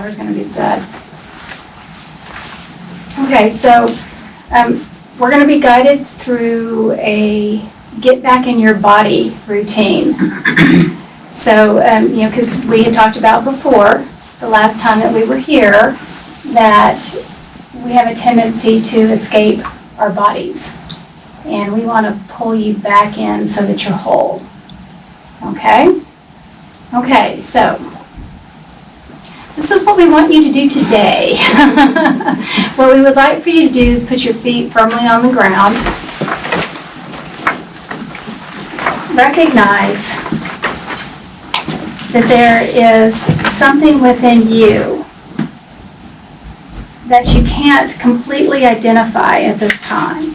whatever's going to be said. Okay, so we're going to be guided through a get back in your body routine. So, because we had talked about before, the last time that we were here, that we have a tendency to escape our bodies. And we want to pull you back in so that you're whole. Okay? Okay, so this is what we want you to do today. What we would like for you to do is put your feet firmly on the ground. Recognize that there is something within you that you can't completely identify at this time.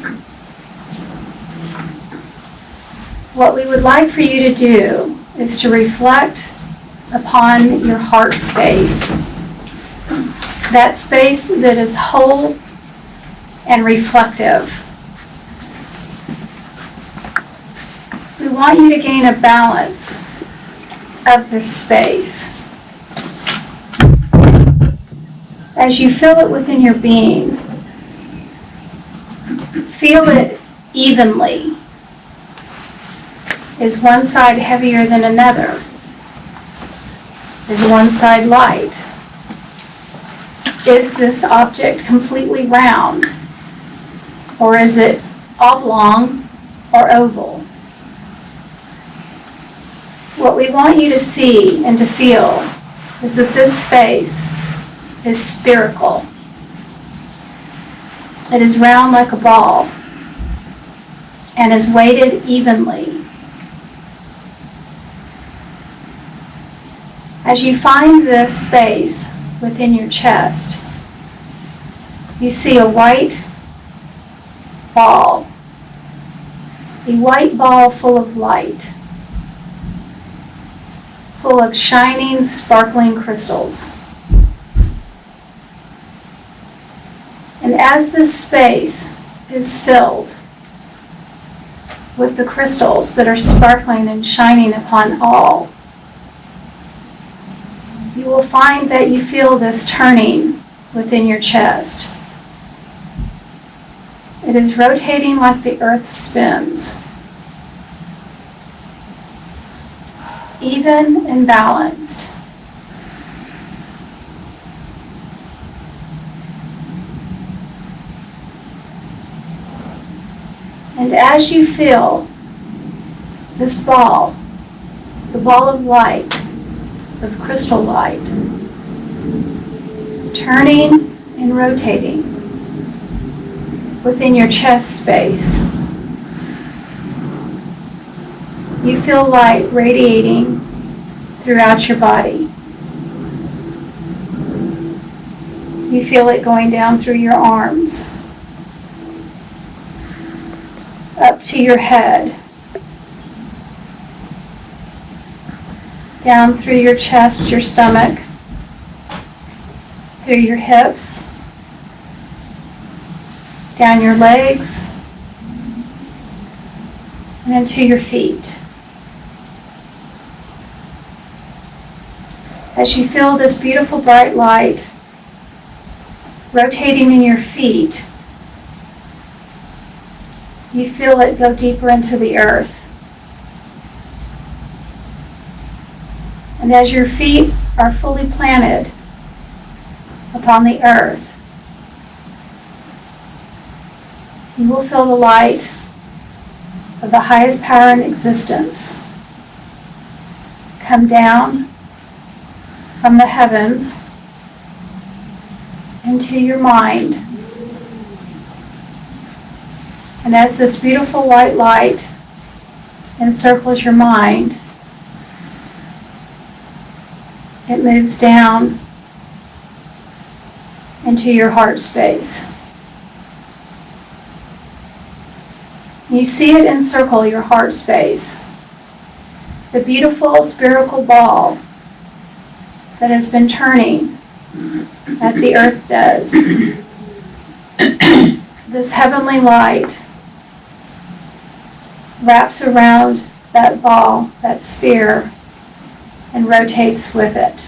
What we would like for you to do is to reflect upon your heart space. That space that is whole and reflective. We want you to gain a balance of this space. As you feel it within your being, feel it evenly. Is one side heavier than another? Is one side light? Is this object completely round? Or is it oblong or oval? What we want you to see and to feel is that this space is spherical. It is round like a ball and is weighted evenly. As you find this space within your chest, you see a white ball. A white ball full of light, full of shining, sparkling crystals. And as this space is filled with the crystals that are sparkling and shining upon all, you will find that you feel this turning within your chest. It is rotating like the earth spins, even and balanced. And as you feel this ball, the ball of light, of crystal light, turning and rotating within your chest space, you feel light radiating throughout your body. You feel it going down through your arms, up to your head, down through your chest, your stomach, through your hips, down your legs, and into your feet. As you feel this beautiful bright light rotating in your feet, you feel it go deeper into the earth. And as your feet are fully planted upon the earth, you will feel the light of the highest power in existence come down from the heavens into your mind. And as this beautiful white light encircles your mind, it moves down into your heart space. You see it encircle your heart space. The beautiful spherical ball that has been turning as the earth does. This heavenly light wraps around that ball, that sphere, and rotates with it.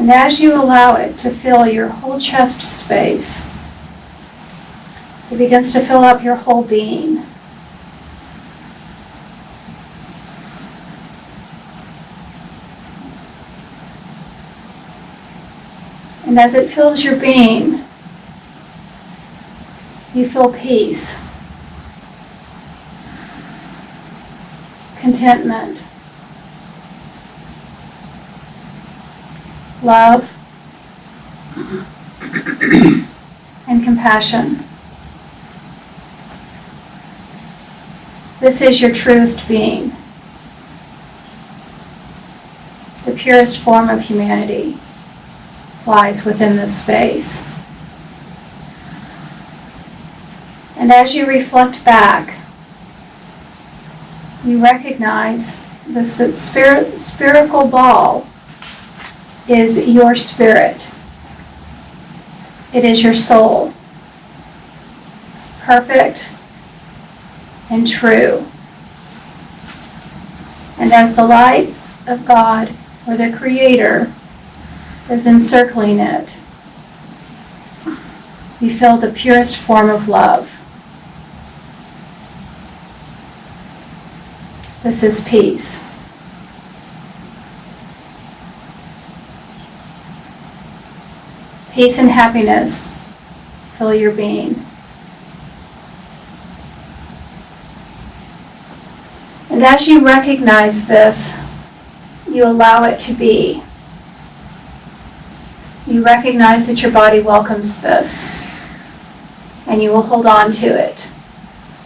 And as you allow it to fill your whole chest space, it begins to fill up your whole being. And as it fills your being, you feel peace, contentment, love, and compassion. This is your truest being, the purest form of humanity lies within this space. And as you reflect back, you recognize this, that spherical ball is your spirit. It is your soul, perfect and true. And as the light of God, or the Creator, is encircling it, you feel the purest form of love. This is peace. Peace and happiness fill your being. And as you recognize this, you allow it to be. You recognize that your body welcomes this, and you will hold on to it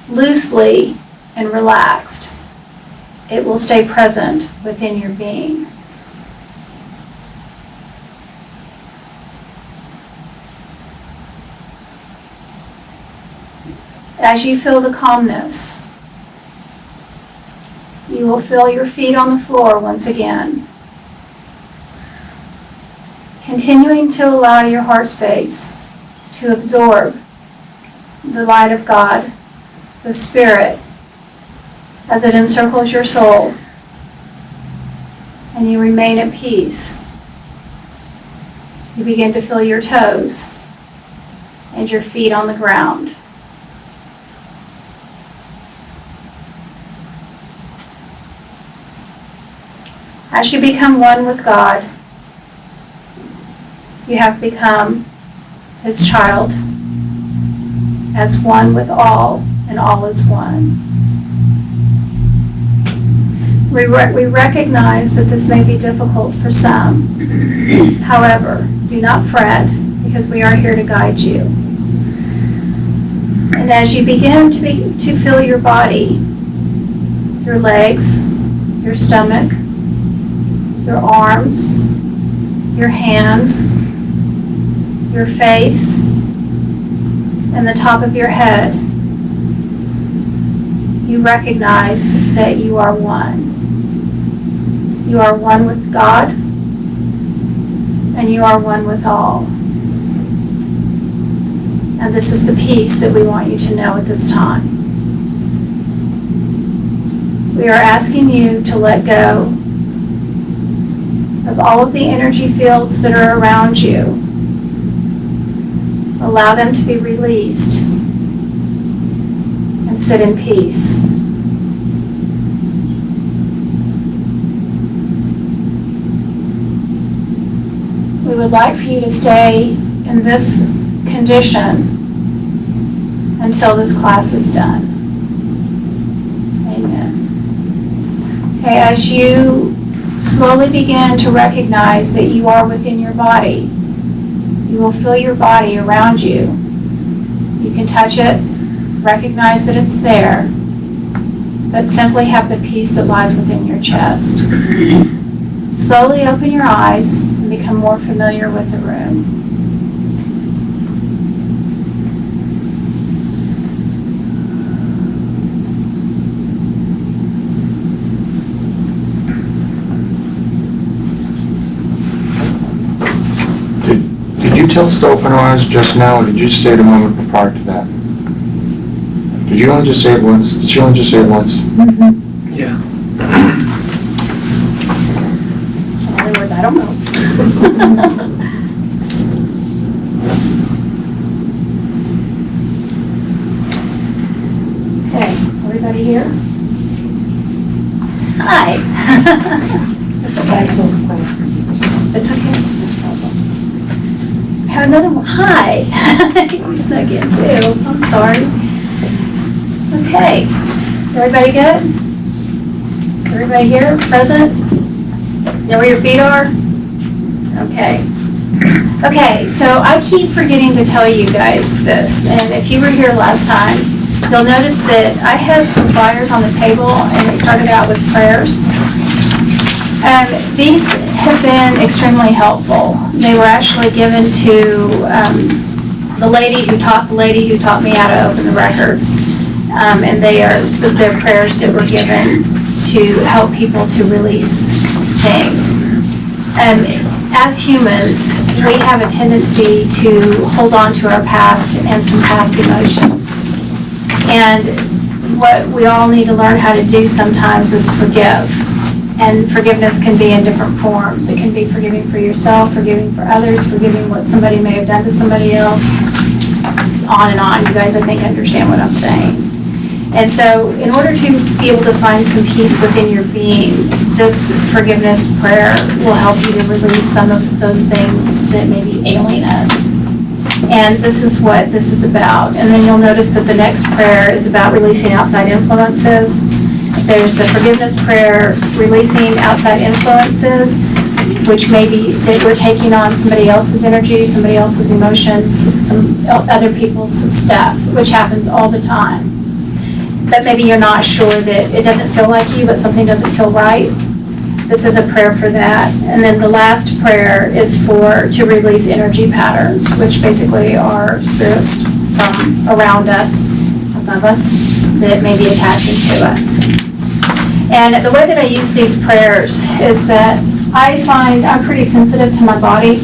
loosely and relaxed. It will stay present within your being. As you feel the calmness, you will feel your feet on the floor once again, continuing to allow your heart space to absorb the light of God, the Spirit, as it encircles your soul, and you remain at peace. You begin to feel your toes and your feet on the ground. As you become one with God, you have become His child, as one with all, and all is one. We recognize that this may be difficult for some. However, do not fret, because we are here to guide you. And as you begin to feel your body, your legs, your stomach, your arms, your hands, your face, and the top of your head, you recognize that you are one. You are one with God, and you are one with all. And this is the peace that we want you to know at this time. We are asking you to let go of all of the energy fields that are around you. Allow them to be released and sit in peace. We would like for you to stay in this condition until this class is done. Amen. Okay, as you slowly begin to recognize that you are within your body, you will feel your body around you. You can touch it, recognize that it's there, but simply have the peace that lies within your chest. Slowly open your eyes and become more familiar with the room. Did you tell us to open our eyes just now, or did you just say it a moment prior to that? Did you only just say it once? Did she only just say it once? Yeah. In other words, I don't know. Okay, everybody here? Hi. That's okay. It's okay. I have another one. Hi. You snuck in too. I'm sorry. Okay. Everybody good? Everybody here? Present? Know where your feet are? Okay. Okay, so I keep forgetting to tell you guys this, and if you were here last time, you'll notice that I had some flyers on the table, and it started out with prayers. These have been extremely helpful. They were actually given to the lady who taught me how to open the records. And they're prayers that were given to help people to release things. As humans, we have a tendency to hold on to our past and some past emotions. And what we all need to learn how to do sometimes is forgive. And forgiveness can be in different forms. It can be forgiving for yourself, forgiving for others, forgiving what somebody may have done to somebody else, on and on. You guys, I think, understand what I'm saying. And so in order to be able to find some peace within your being, this forgiveness prayer will help you to release some of those things that may be ailing us. And this is what this is about. And then you'll notice that the next prayer is about releasing outside influences. There's the forgiveness prayer, releasing outside influences, which may be that we're taking on somebody else's energy, somebody else's emotions, some other people's stuff, which happens all the time. But maybe you're not sure that it doesn't feel like you, but something doesn't feel right. This is a prayer for that. And then the last prayer is to release energy patterns, which basically are spirits from around us, above us, that may be attaching to us. And the way that I use these prayers is that I find I'm pretty sensitive to my body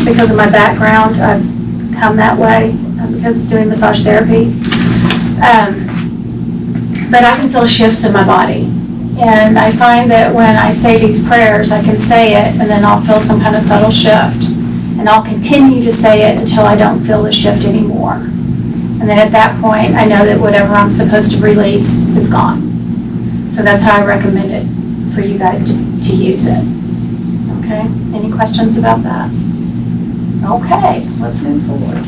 because of my background. I've come that way because of doing massage therapy. But I can feel shifts in my body. And I find that when I say these prayers, I can say it, and then I'll feel some kind of subtle shift. And I'll continue to say it until I don't feel the shift anymore. And then at that point, I know that whatever I'm supposed to release is gone. So that's how I recommend it for you guys to use it. Okay? Any questions about that? Okay, let's move forward.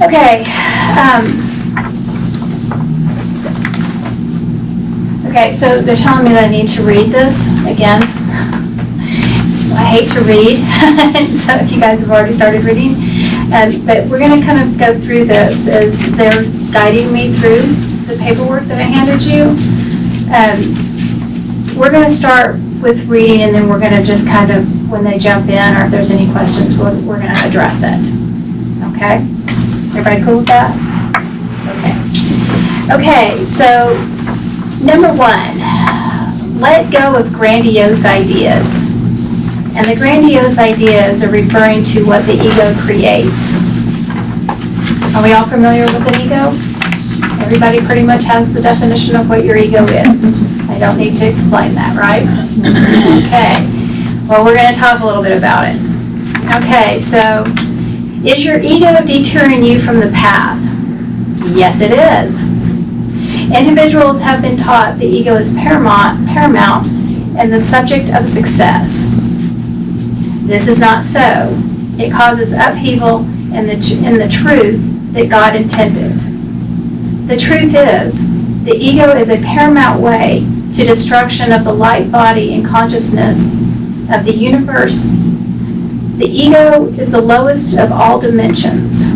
Okay. Okay, so they're telling me that I need to read this again. I hate to read, so if you guys have already started reading. But we're going to kind of go through this as they're guiding me through the paperwork that I handed you. We're going to start with reading, and then we're going to just kind of, when they jump in, or if there's any questions, we're going to address it. Okay? Everybody cool with that? Okay. Okay, so number 1, let go of grandiose ideas. And the grandiose ideas are referring to what the ego creates. Are we all familiar with an ego? Everybody pretty much has the definition of what your ego is. I don't need to explain that, right? Okay. Well, we're going to talk a little bit about it. Okay, so is your ego detouring you from the path? Yes, it is. Individuals have been taught the ego is paramount and the subject of success. This is not so. It causes upheaval in the truth that God intended. The truth is, the ego is a paramount way to destruction of the light body and consciousness of the universe. The ego is the lowest of all dimensions.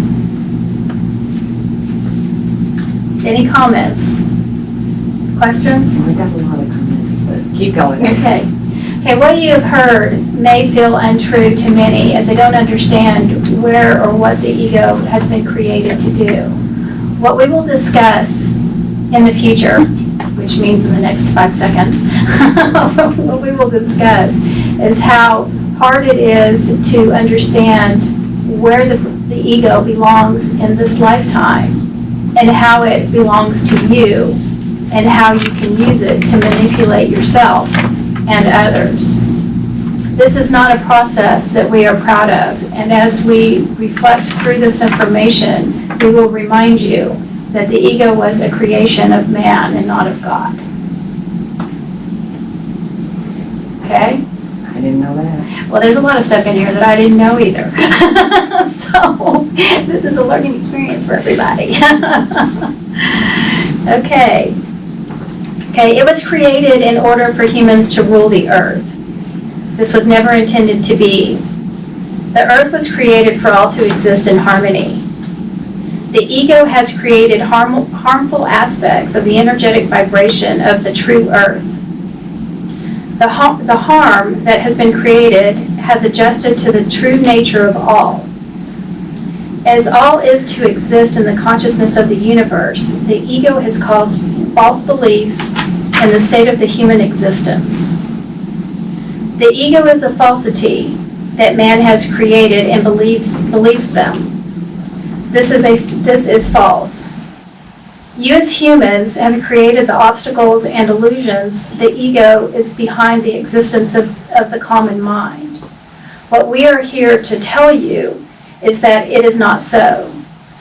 Any comments? Questions? I got a lot of comments, but keep going. Okay. Okay, what you have heard may feel untrue to many as they don't understand where or what the ego has been created to do. What we will discuss in the future, which means in the next 5 seconds, what we will discuss is how hard it is to understand where the ego belongs in this lifetime and how it belongs to you and how you can use it to manipulate yourself and others. This is not a process that we are proud of, and as we reflect through this information, we will remind you that the ego was a creation of man and not of God. Okay? I didn't know that. Well, there's a lot of stuff in here that I didn't know either. So, this is a learning experience for everybody. Okay. Okay, it was created in order for humans to rule the earth. This was never intended to be. The earth was created for all to exist in harmony. The ego has created harmful aspects of the energetic vibration of the true earth. The harm that has been created has adjusted to the true nature of all. As all is to exist in the consciousness of the universe, the ego has caused false beliefs in the state of the human existence. The ego is a falsity that man has created and believes them. This is false. You as humans have created the obstacles and illusions. The ego is behind the existence of the common mind. What we are here to tell you is that it is not so.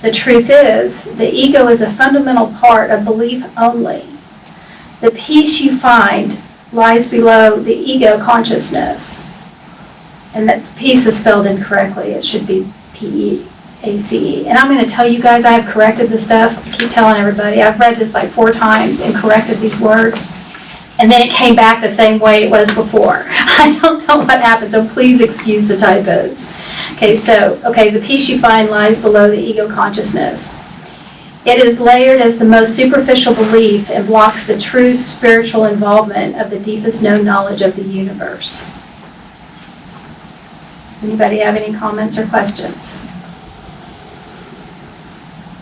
The truth is, the ego is a fundamental part of belief only. The peace you find lies below the ego consciousness. And that peace is spelled incorrectly. It should be P-E-A-C-E. And I'm going to tell you guys, I have corrected this stuff. I keep telling everybody. I've read this like 4 times and corrected these words. And then it came back the same way it was before. I don't know what happened, so please excuse the typos. Okay, the peace you find lies below the ego consciousness. It is layered as the most superficial belief and blocks the true spiritual involvement of the deepest known knowledge of the universe. Does anybody have any comments or questions?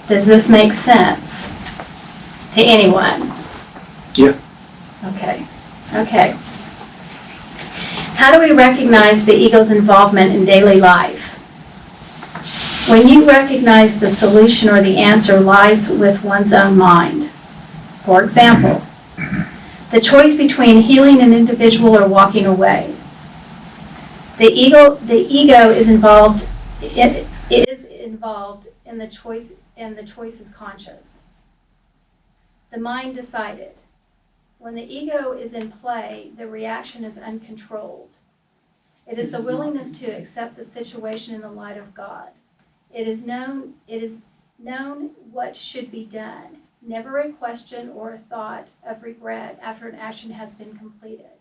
Does this make sense to anyone? Yeah. Okay. How do we recognize the ego's involvement in daily life? When you recognize the solution or the answer lies with one's own mind. For example, the choice between healing an individual or walking away. The ego is involved. It is involved in the choice, and the choice is conscious. The mind decided. When the ego is in play, the reaction is uncontrolled. It is the willingness to accept the situation in the light of God. It is known what should be done, never a question or a thought of regret after an action has been completed.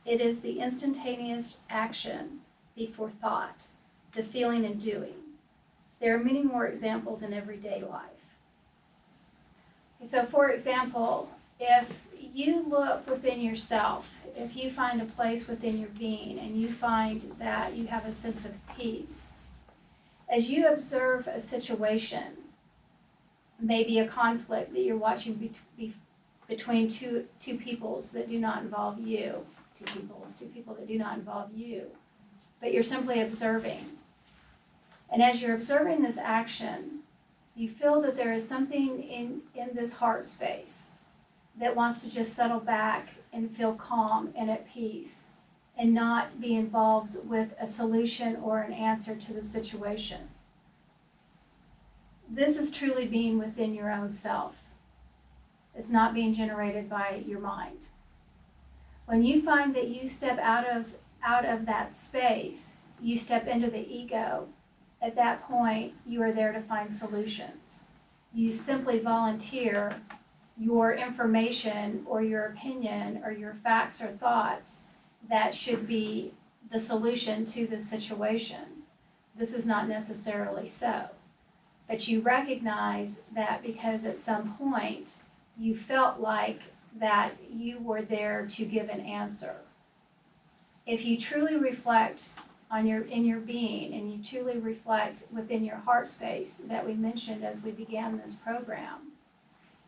It is the instantaneous action before thought, the feeling and doing. There are many more examples in everyday life. So, for example, if you look within yourself, if you find a place within your being and you find that you have a sense of peace, as you observe a situation, maybe a conflict that you're watching between two peoples that do not involve you, two people that do not involve you, but you're simply observing. And as you're observing this action, you feel that there is something in this heart space that wants to just settle back and feel calm and at peace and not be involved with a solution or an answer to the situation. This is truly being within your own self. It's not being generated by your mind. When you find that you step out of that space, you step into the ego, at that point you are there to find solutions. You simply volunteer your information or your opinion or your facts or thoughts that should be the solution to the situation. This is not necessarily so. But you recognize that because at some point you felt like that you were there to give an answer. If you truly reflect in your being and you truly reflect within your heart space that we mentioned as we began this program,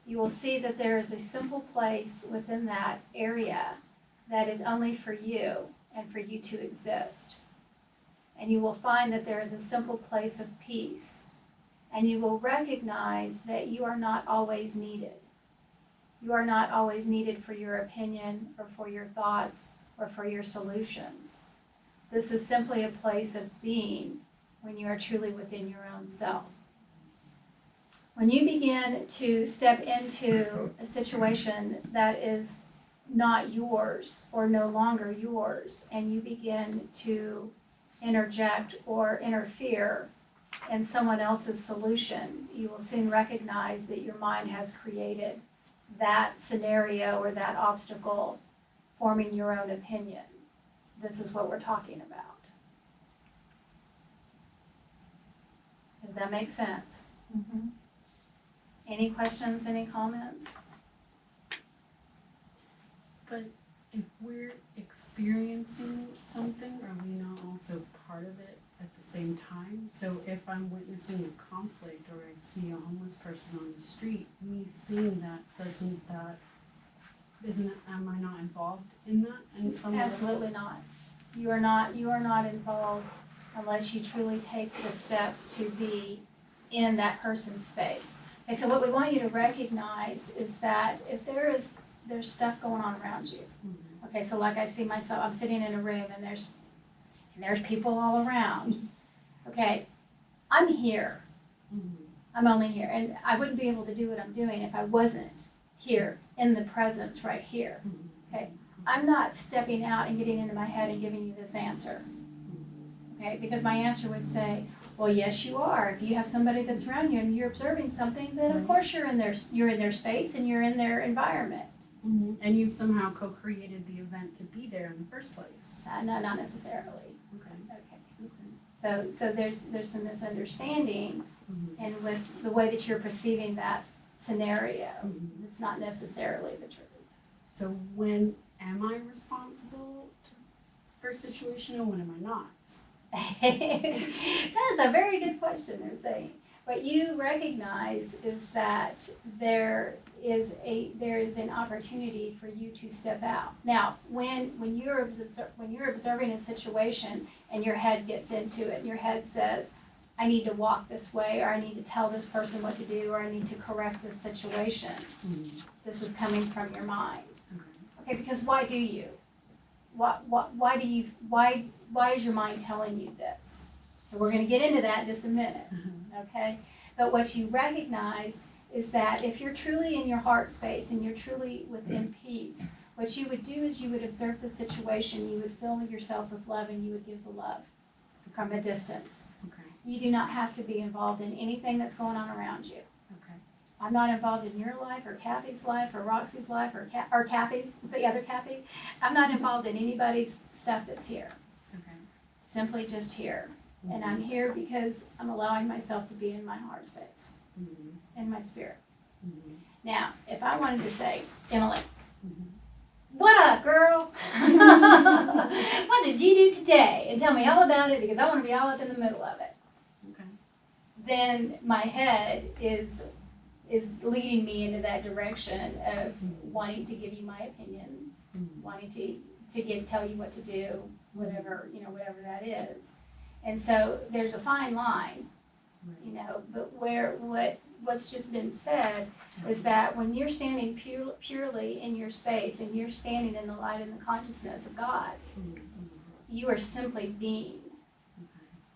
you will see that there is a simple place within that area that is only for you and for you to exist. And you will find that there is a simple place of peace. And you will recognize that you are not always needed. You are not always needed for your opinion or for your thoughts or for your solutions. This is simply a place of being when you are truly within your own self. When you begin to step into a situation that is not yours or no longer yours, and you begin to interject or interfere in someone else's solution, you will soon recognize that your mind has created that scenario or that obstacle, forming your own opinion. This is what we're talking about. Does that make sense? Mm-hmm. Any questions, any comments? But if we're experiencing something, are we not also part of it at the same time? So if I'm witnessing a conflict or I see a homeless person on the street, me seeing that, am I not involved in that in some way? Absolutely not. You are not involved unless you truly take the steps to be in that person's space. Okay, so what we want you to recognize is that if there's stuff going on around you. Mm-hmm. Okay, so like I see myself, I'm sitting in a room and there's people all around. Okay, I'm here. Mm-hmm. I'm only here. And I wouldn't be able to do what I'm doing if I wasn't here in the presence right here. Mm-hmm. Okay, I'm not stepping out and getting into my head and giving you this answer. Okay, because my answer would say, well, yes, you are. If you have somebody that's around you and you're observing something, then of course you're in their space and you're in their environment. Mm-hmm. And you've somehow co-created the event to be there in the first place. No, not necessarily. Okay. Okay. So there's some misunderstanding Mm-hmm. and with the way that you're perceiving that scenario. Mm-hmm. It's not necessarily the truth. So when am I responsible for a situation and when am I not? That is a very good question they're saying. What you recognize is that there is an opportunity for you to step out. Now, when you're observing a situation and your head gets into it, and your head says, I need to walk this way, or I need to tell this person what to do, or I need to correct this situation. Mm-hmm. This is coming from your mind. Okay. Okay, because why do you? Why is your mind telling you this? And we're going to get into that in just a minute, okay? But what you recognize is that if you're truly in your heart space and you're truly within peace, what you would do is you would observe the situation, you would fill yourself with love, and you would give the love from a distance. Okay. You do not have to be involved in anything that's going on around you. Okay. I'm not involved in your life or Kathy's life or Roxy's life or Kathy's, the other Kathy. I'm not involved in anybody's stuff that's here. Okay. Simply just here. And I'm here because I'm allowing myself to be in my heart space, Mm-hmm. in my spirit. Mm-hmm. Now, if I wanted to say, Emily, Mm-hmm. what up, girl? What did you do today? And tell me all about it because I want to be all up in the middle of it. Okay. Then my head is leading me into that direction of wanting to give you my opinion, Mm-hmm. wanting to tell you what to do, whatever that is. And so there's a fine line, but what's just been said is that when you're standing purely in your space and you're standing in the light and the consciousness of God, Mm-hmm. you are simply being.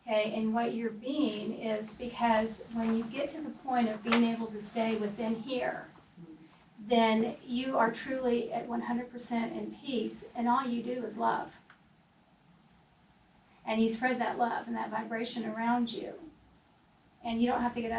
Okay, and what you're being is because when you get to the point of being able to stay within here, then you are truly at 100% in peace, and all you do is love. And you spread that love and that vibration around you. And you don't have to get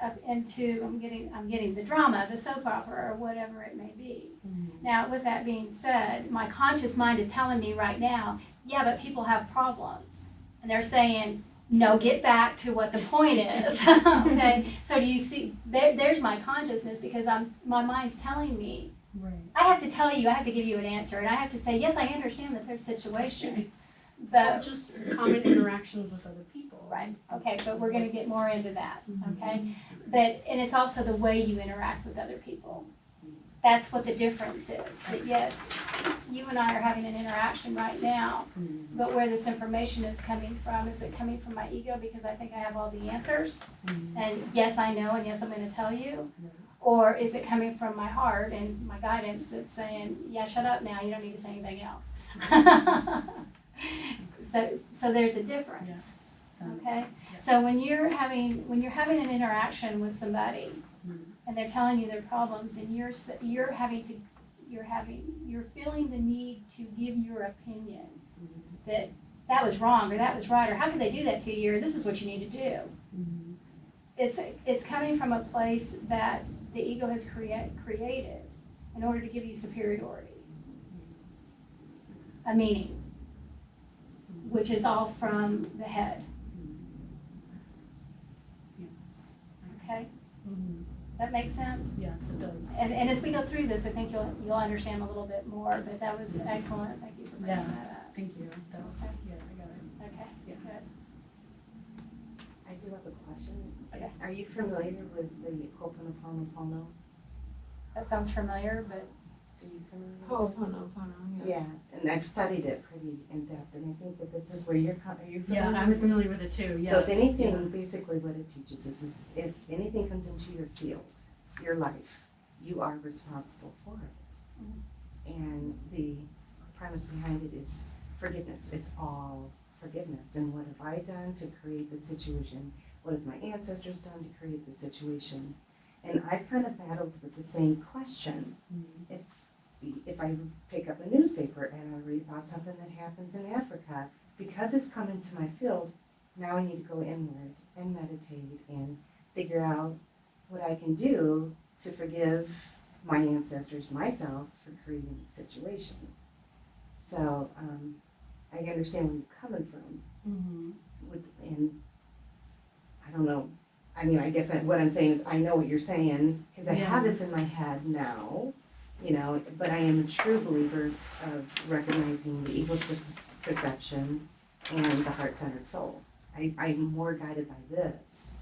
up into I'm getting the drama, the soap opera, or whatever it may be. Mm-hmm. Now, with that being said, my conscious mind is telling me right now, yeah, but people have problems. And they're saying, no, get back to what the point is. Okay? So do you see, there's my consciousness because my mind's telling me. Right. I have to tell you, I have to give you an answer. And I have to say, yes, I understand that there's situations. Well, But, just common interactions with other people. right, okay, but we're going to get more into that, Mhm. okay? And it's also the way you interact with other people. That's what the difference is. That yes, you and I are having an interaction right now, Mm-hmm. but where this information is coming from, is it coming from my ego because I think I have all the answers? Mm-hmm. And yes, I know, and yes, I'm going to tell you. Yeah. Or is it coming from my heart and my guidance that's saying, yeah, shut up now, you don't need to say anything else. So there's a difference. Yes. That makes Okay. sense, yes. So when you're having an interaction with somebody Mhm. and they're telling you their problems and you're feeling the need to give your opinion that was wrong or that was right or how could they do that to you or this is what you need to do. Mhm. It's coming from a place that the ego has created in order to give you superiority, a meaning, which is all from the head. Yes. Okay, Mhm. does that make sense? Yes, it does. And as we go through this, I think you'll understand a little bit more. But that was excellent. Thank you for bringing Yeah. that up. Thank you. That was, yeah, I got it. Okay, Yeah. good. I do have a question. Okay. Are you familiar with the Ho'oponopono? That sounds familiar, but Are you familiar? Ho'oponopono, Yeah, and I've studied it pretty in depth, and I think that this is where are you familiar? Yeah, I'm with it? familiar with it too, yes. So if anything, basically what it teaches is if anything comes into your field, your life, you are responsible for it. And the premise behind it is forgiveness. It's all forgiveness. And what have I done to create the situation? What has my ancestors done to create the situation? And I've kind of battled with the same question. Mhm. If I pick up a newspaper and I read about something that happens in Africa, because it's come into my field, now I need to go inward and meditate and figure out what I can do to forgive my ancestors, myself, for creating the situation. So I understand where you're coming from. Mhm. And I don't know. I mean, I guess what I'm saying is I know what you're saying because I have Yeah. this in my head now, but I am a true believer of recognizing the ego's perception and the heart-centered soul. I'm more guided by this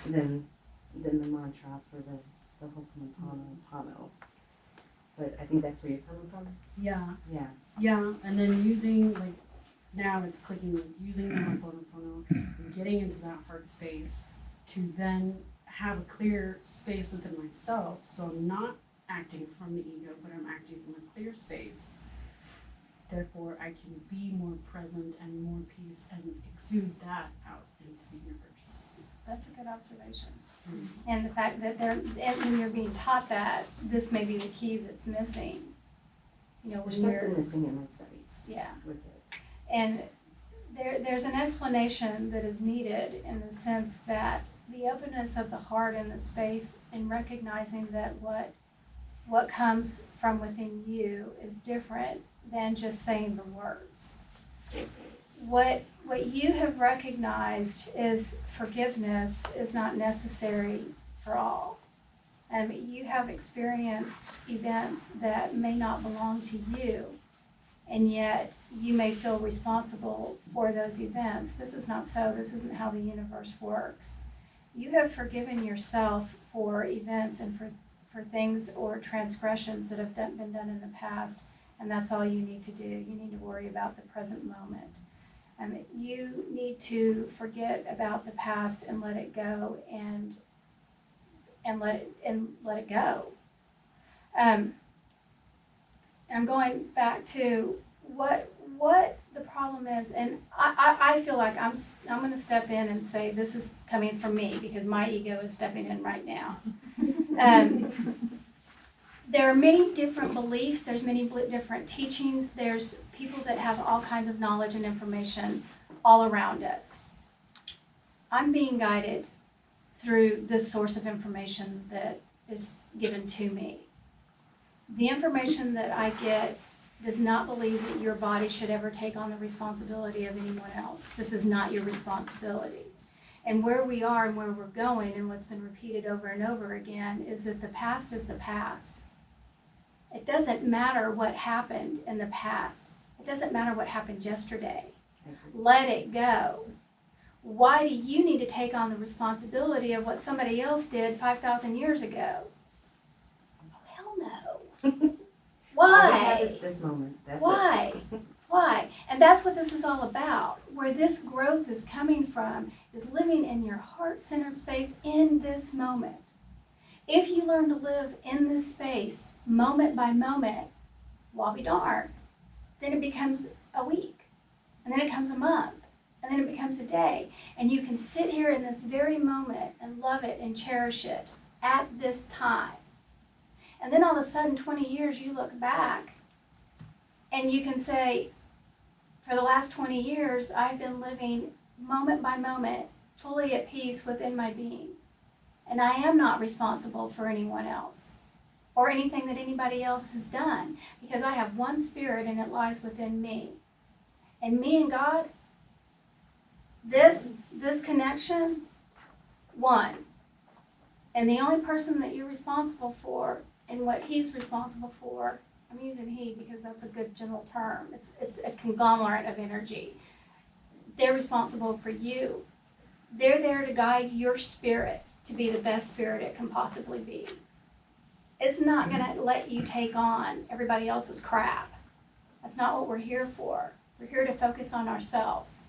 than the mantra for the Ho'oponopono. But I think that's where you're coming from. Yeah. Yeah. Yeah, and then using now it's clicking with using the Ho'oponopono and getting into that heart space to then have a clear space within myself. So I'm not acting from the ego, but I'm acting from a clear space. Therefore, I can be more present and more peace and exude that out into the universe. that's a good observation. Mhm. And the fact that when you're being taught that, this may be the key that's missing. When There's something missing in my studies yeah. with it. And there's an explanation that is needed in the sense that the openness of the heart and the space in recognizing that what comes from within you is different than just saying the words. What you have recognized is forgiveness is not necessary for all. You have experienced events that may not belong to you, and yet you may feel responsible for those events. This is not so. This isn't how the universe works. You have forgiven yourself for events and for things or transgressions that have been done in the past, and that's all you need to do. You need to worry about the present moment. You need to forget about the past and let it go and let it go. I'm going back to what the problem is, and I feel like I'm going to step in and say this is coming from me because my ego is stepping in right now. There are many different beliefs. There's many different teachings. There's people that have all kinds of knowledge and information all around us. I'm being guided through this source of information that is given to me. The information that I get does not believe that your body should ever take on the responsibility of anyone else. This is not your responsibility. And where we are and where we're going and what's been repeated over and over again is that the past is the past. It doesn't matter what happened in the past. It doesn't matter what happened yesterday. Let it go. Why do you need to take on the responsibility of what somebody else did 5,000 years ago? Oh, hell no. All we Why? have is this moment. That's Why? it. Why? And that's what this is all about. Where this growth is coming from is living in your heart-centered space in this moment. If you learn to live in this space, moment by moment, while we darn, then it becomes a week. and then it becomes a month, and then it becomes a day. And you can sit here in this very moment and love it and cherish it at this time. And then all of a sudden, 20 years, you look back and you can say, for the last 20 years, I've been living moment by moment, fully at peace within my being. And I am not responsible for anyone else or anything that anybody else has done, because I have one spirit and it lies within me. And me and God, this connection, one. And the only person that you're responsible for and what he's responsible for, I'm using he because that's a good general term. It's a conglomerate of energy. They're responsible for you. They're there to guide your spirit to be the best spirit it can possibly be. It's not going to let you take on everybody else's crap. That's not what we're here for. We're here to focus on ourselves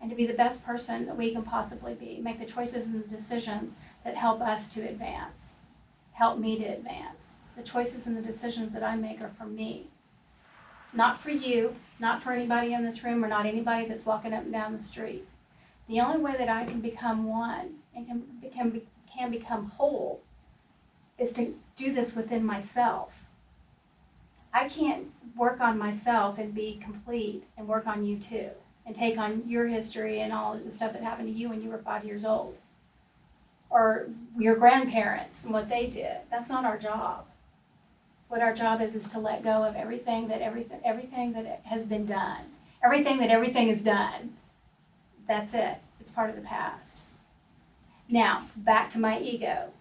and to be the best person that we can possibly be. Make the choices and the decisions that help us to advance, help me to advance. The choices and the decisions that I make are for me, not for you, not for anybody in this room, or not anybody that's walking up and down the street. The only way that I can become one and can become whole is to do this within myself. I can't work on myself and be complete and work on you too, and take on your history and all the stuff that happened to you when you were 5 years old, or your grandparents and what they did. That's not our job. What our job is to let go of everything that has been done, everything is done. That's it. It's part of the past. Now, back to my ego.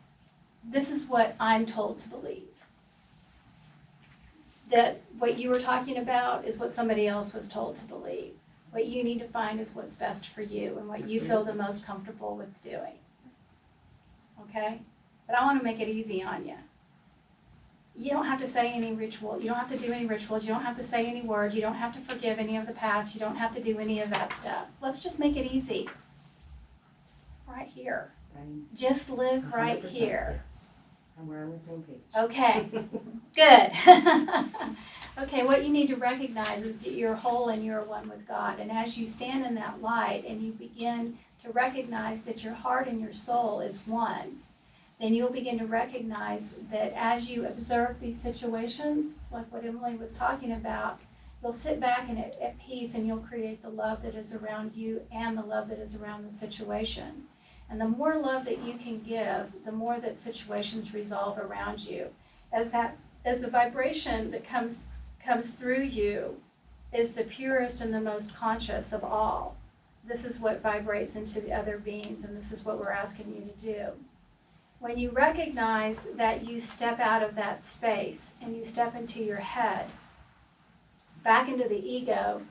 This is what I'm told to believe. That what you were talking about is what somebody else was told to believe. What you need to find is what's best for you and what you feel the most comfortable with doing. Okay? But I want to make it easy on you. You don't have to say any ritual. You don't have to do any rituals. You don't have to say any words. You don't have to forgive any of the past. You don't have to do any of that stuff. Let's just make it easy. Right here. Right. Just live right 100%, here. yes. And we're on the same page. Okay. Good. Okay, what you need to recognize is that you're whole and you're one with God. And as you stand in that light and you begin to recognize that your heart and your soul is one, then you'll begin to recognize that as you observe these situations, like what Emily was talking about, you'll sit back and at peace, and you'll create the love that is around you and the love that is around the situation. And the more love that you can give, the more that situations resolve around you. As the vibration that comes through you is the purest and the most conscious of all. This is what vibrates into the other beings, and this is what we're asking you to do. When you recognize that you step out of that space and you step into your head, back into the ego,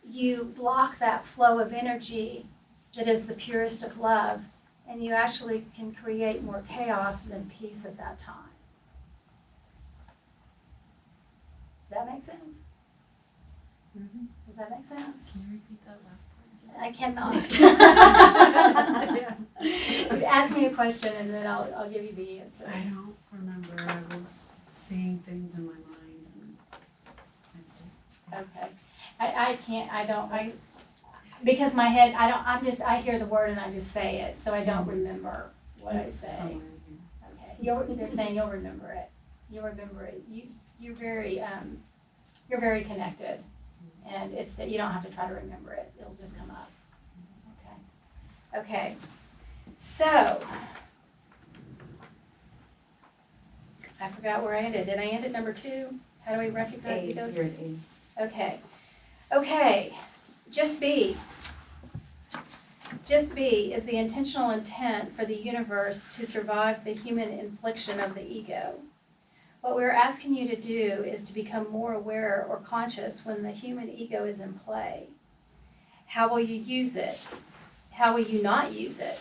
you block that flow of energy that is the purest of love, and you actually can create more chaos than peace at that time. Does that make sense? Mm-hmm. Does that make sense? Can you repeat that last part again? I cannot. Ask me a question and then I'll give you the answer. I don't remember. I was seeing things in my mind and I stayed. Okay. Because my head, I hear the word and I just say it, so I don't remember what I say. Somewhere in here. Okay. They're saying you'll remember it. You'll remember it. You're very connected. And it's that you don't have to try to remember it. It'll just come up. Okay. So, I forgot where I ended. Did I end at number 2? How do we recognize A, egos? you're at A. Okay. Just be. Just be is the intentional intent for the universe to survive the human infliction of the ego. What we're asking you to do is to become more aware or conscious when the human ego is in play. How will you use it? How will you not use it?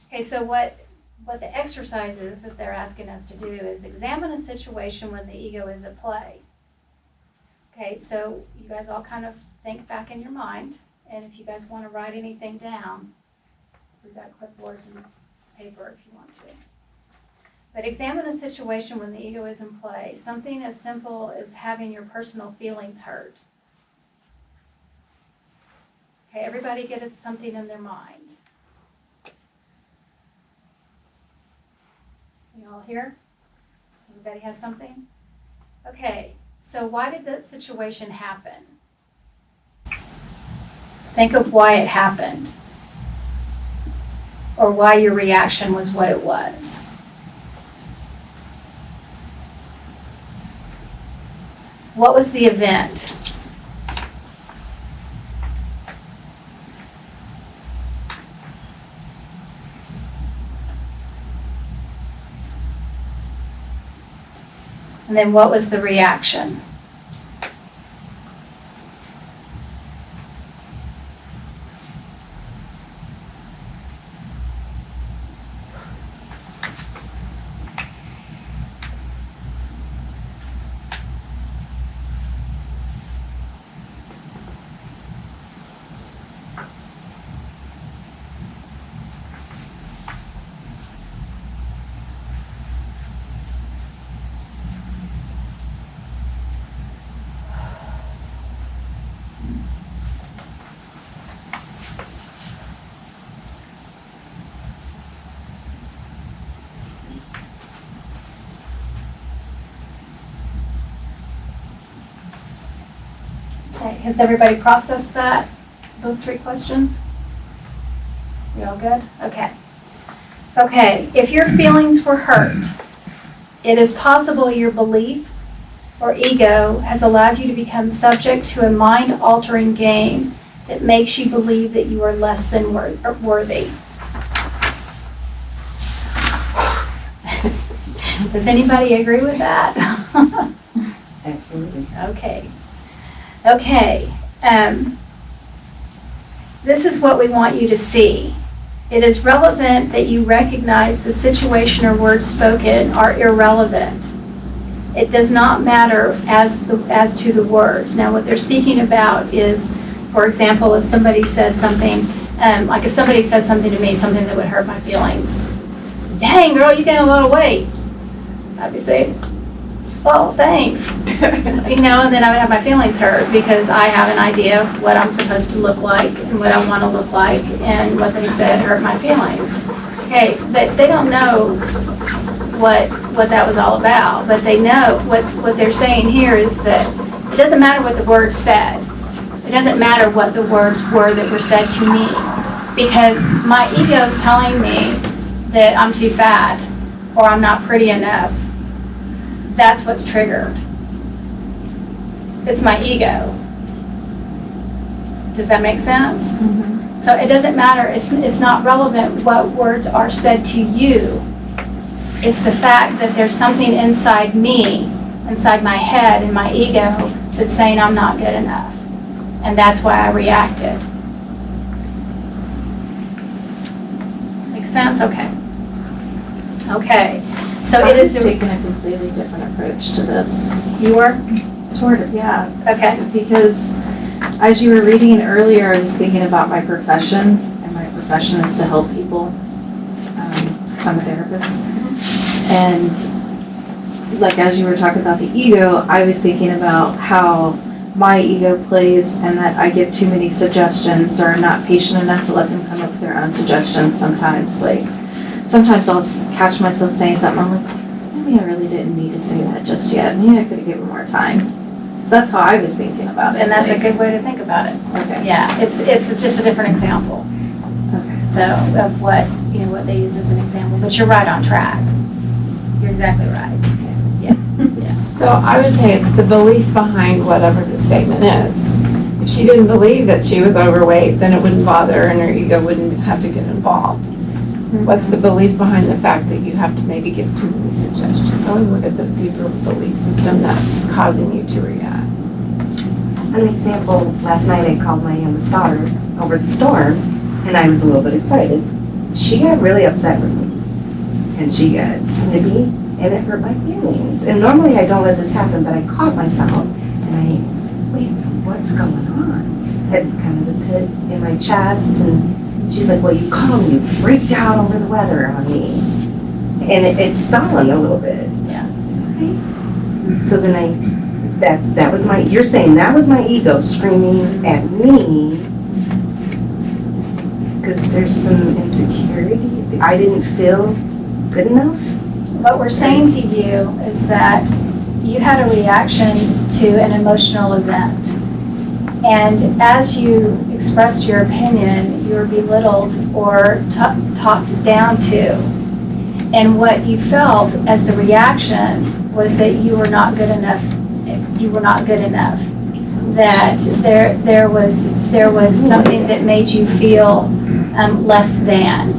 Okay, so what the exercises that they're asking us to do is examine a situation when the ego is at play. Okay, so you guys all kind of think back in your mind, and if you guys want to write anything down, we've got clipboards and paper if you want to. But examine a situation when the ego is in play. Something as simple as having your personal feelings hurt. Okay, everybody get something in their mind. You all here? Everybody has something? Okay, so why did that situation happen? Think of why it happened, or why your reaction was what it was. What was the event? And then what was the reaction? Okay, has everybody processed that, those three questions? You all good? Okay. Okay, if your feelings were hurt, it is possible your belief or ego has allowed you to become subject to a mind-altering game that makes you believe that you are less than worthy. Does anybody agree with that? Absolutely. Okay. Okay. This is what we want you to see. It is relevant that you recognize the situation or words spoken are irrelevant. It does not matter as to the words. Now, what they're speaking about is, for example, if somebody said something, like if somebody said something to me, something that would hurt my feelings. Dang, girl, you gained a lot of weight. I'd be saying, well, thanks. You know, and then I would have my feelings hurt because I have an idea of what I'm supposed to look like and what I want to look like, and what they said hurt my feelings. Okay, but they don't know what that was all about. But they know what they're saying here is that it doesn't matter what the words said. It doesn't matter what the words were that were said to me, because my ego is telling me that I'm too fat or I'm not pretty enough. That's what's triggered. It's my ego. Does that make sense? Mm-hmm. So it doesn't matter. It's not relevant what words are said to you. It's the fact that there's something inside me, inside my head and my ego, that's saying I'm not good enough. And that's why I reacted. Make sense? Okay. Okay. So it is taking a completely different approach to this. You were? Sort of, yeah. Okay. Because as you were reading earlier, I was thinking about my profession, and my profession is to help people, because I'm a therapist. And like as you were talking about the ego, I was thinking about how my ego plays, and that I give too many suggestions, or I'm not patient enough to let them come up with their own suggestions sometimes. Like, sometimes I'll catch myself saying something, I'm like, maybe I really didn't need to say that just yet. Maybe I could have given more time. So that's how I was thinking about it. And that's a good way to think about it. Okay. Yeah, it's just a different example. Okay. So of what they use as an example, but you're right on track. You're exactly right. Yeah. So I would say it's the belief behind whatever the statement is. If she didn't believe that she was overweight, then it wouldn't bother her and her ego wouldn't have to get involved. What's the belief behind the fact that you have to maybe give too many suggestions? Always look at the deeper belief system that's causing you to react. An example, last night I called my youngest daughter over the storm, and I was a little bit excited. She got really upset with me, and she got snippy, and it hurt my feelings. And normally I don't let this happen, but I caught myself, and I was like, wait a minute, what's going on? Had kind of a pit in my chest, and she's like, well, you called me, you freaked out over the weather on me. And it stung a little bit. Yeah. Okay. So then that was my, you're saying that was my ego screaming at me because there's some insecurity. I didn't feel good enough. What we're saying to you is that you had a reaction to an emotional event. And as you expressed your opinion, you were belittled or talked down to. And what you felt as the reaction was that you were not good enough. You were not good enough. That there was something that made you feel less than.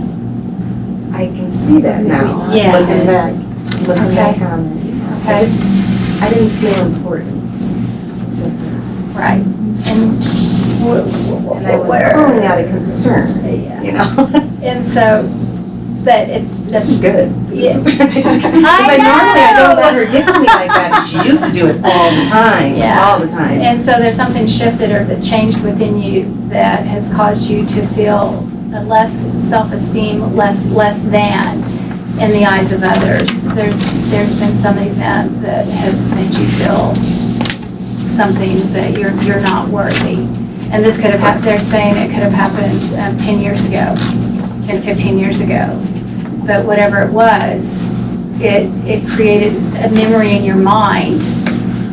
I can see that now, Yeah. looking back on it. Okay. I didn't feel important to her. Right. And And I was calling out a concern, Yeah. you know? And so, but This is good. Yeah. This is great. 'Cause I normally I don't know. let her get to me like that, and she used to do it all the time, Yeah. all the time. And so there's something shifted or that changed within you that has caused you to feel a less self-esteem, less than in the eyes of others. There's been some event that has made you feel something that you're not worthy. And this could have happened, they're saying it could have happened 10 years ago, 10, 15 years ago. But whatever it was, it created a memory in your mind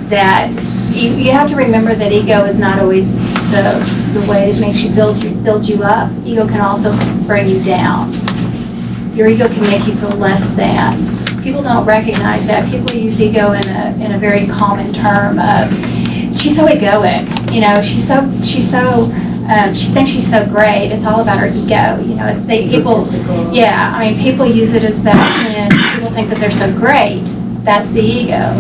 that you have to remember that ego is not always the way it makes you build you up. Ego can also bring you down. Your ego can make you feel less than. People don't recognize that. People use ego in a very common term of, she's so egoic, you know, she thinks she's so great. It's all about her ego, you know. Yeah, I mean, people use it as that when people think that they're so great, that's the ego.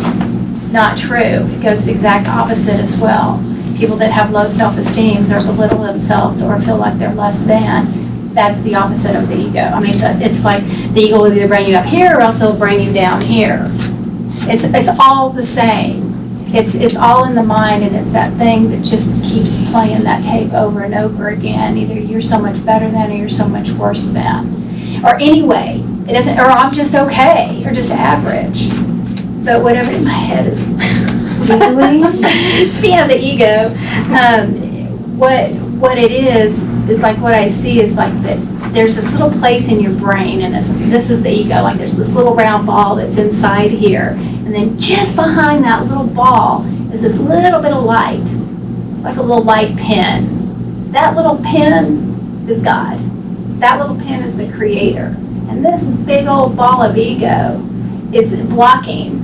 Not true. It goes the exact opposite as well. People that have low self-esteem or belittle themselves or feel like they're less than, that's the opposite of the ego. I mean, it's like the ego will either bring you up here or else it'll bring you down here. It's all the same. It's all in the mind, and it's that thing that just keeps playing that tape over and over again. Either you're so much better than or you're so much worse than. Or anyway, it doesn't, or I'm just okay, or just average. But whatever in my head is speaking of the ego, what it is like what I see is like that there's this little place in your brain, and this is the ego, like there's this little round ball that's inside here. And then just behind that little ball is this little bit of light. It's like a little light pin. That little pin is God. That little pin is the creator. And this big old ball of ego is blocking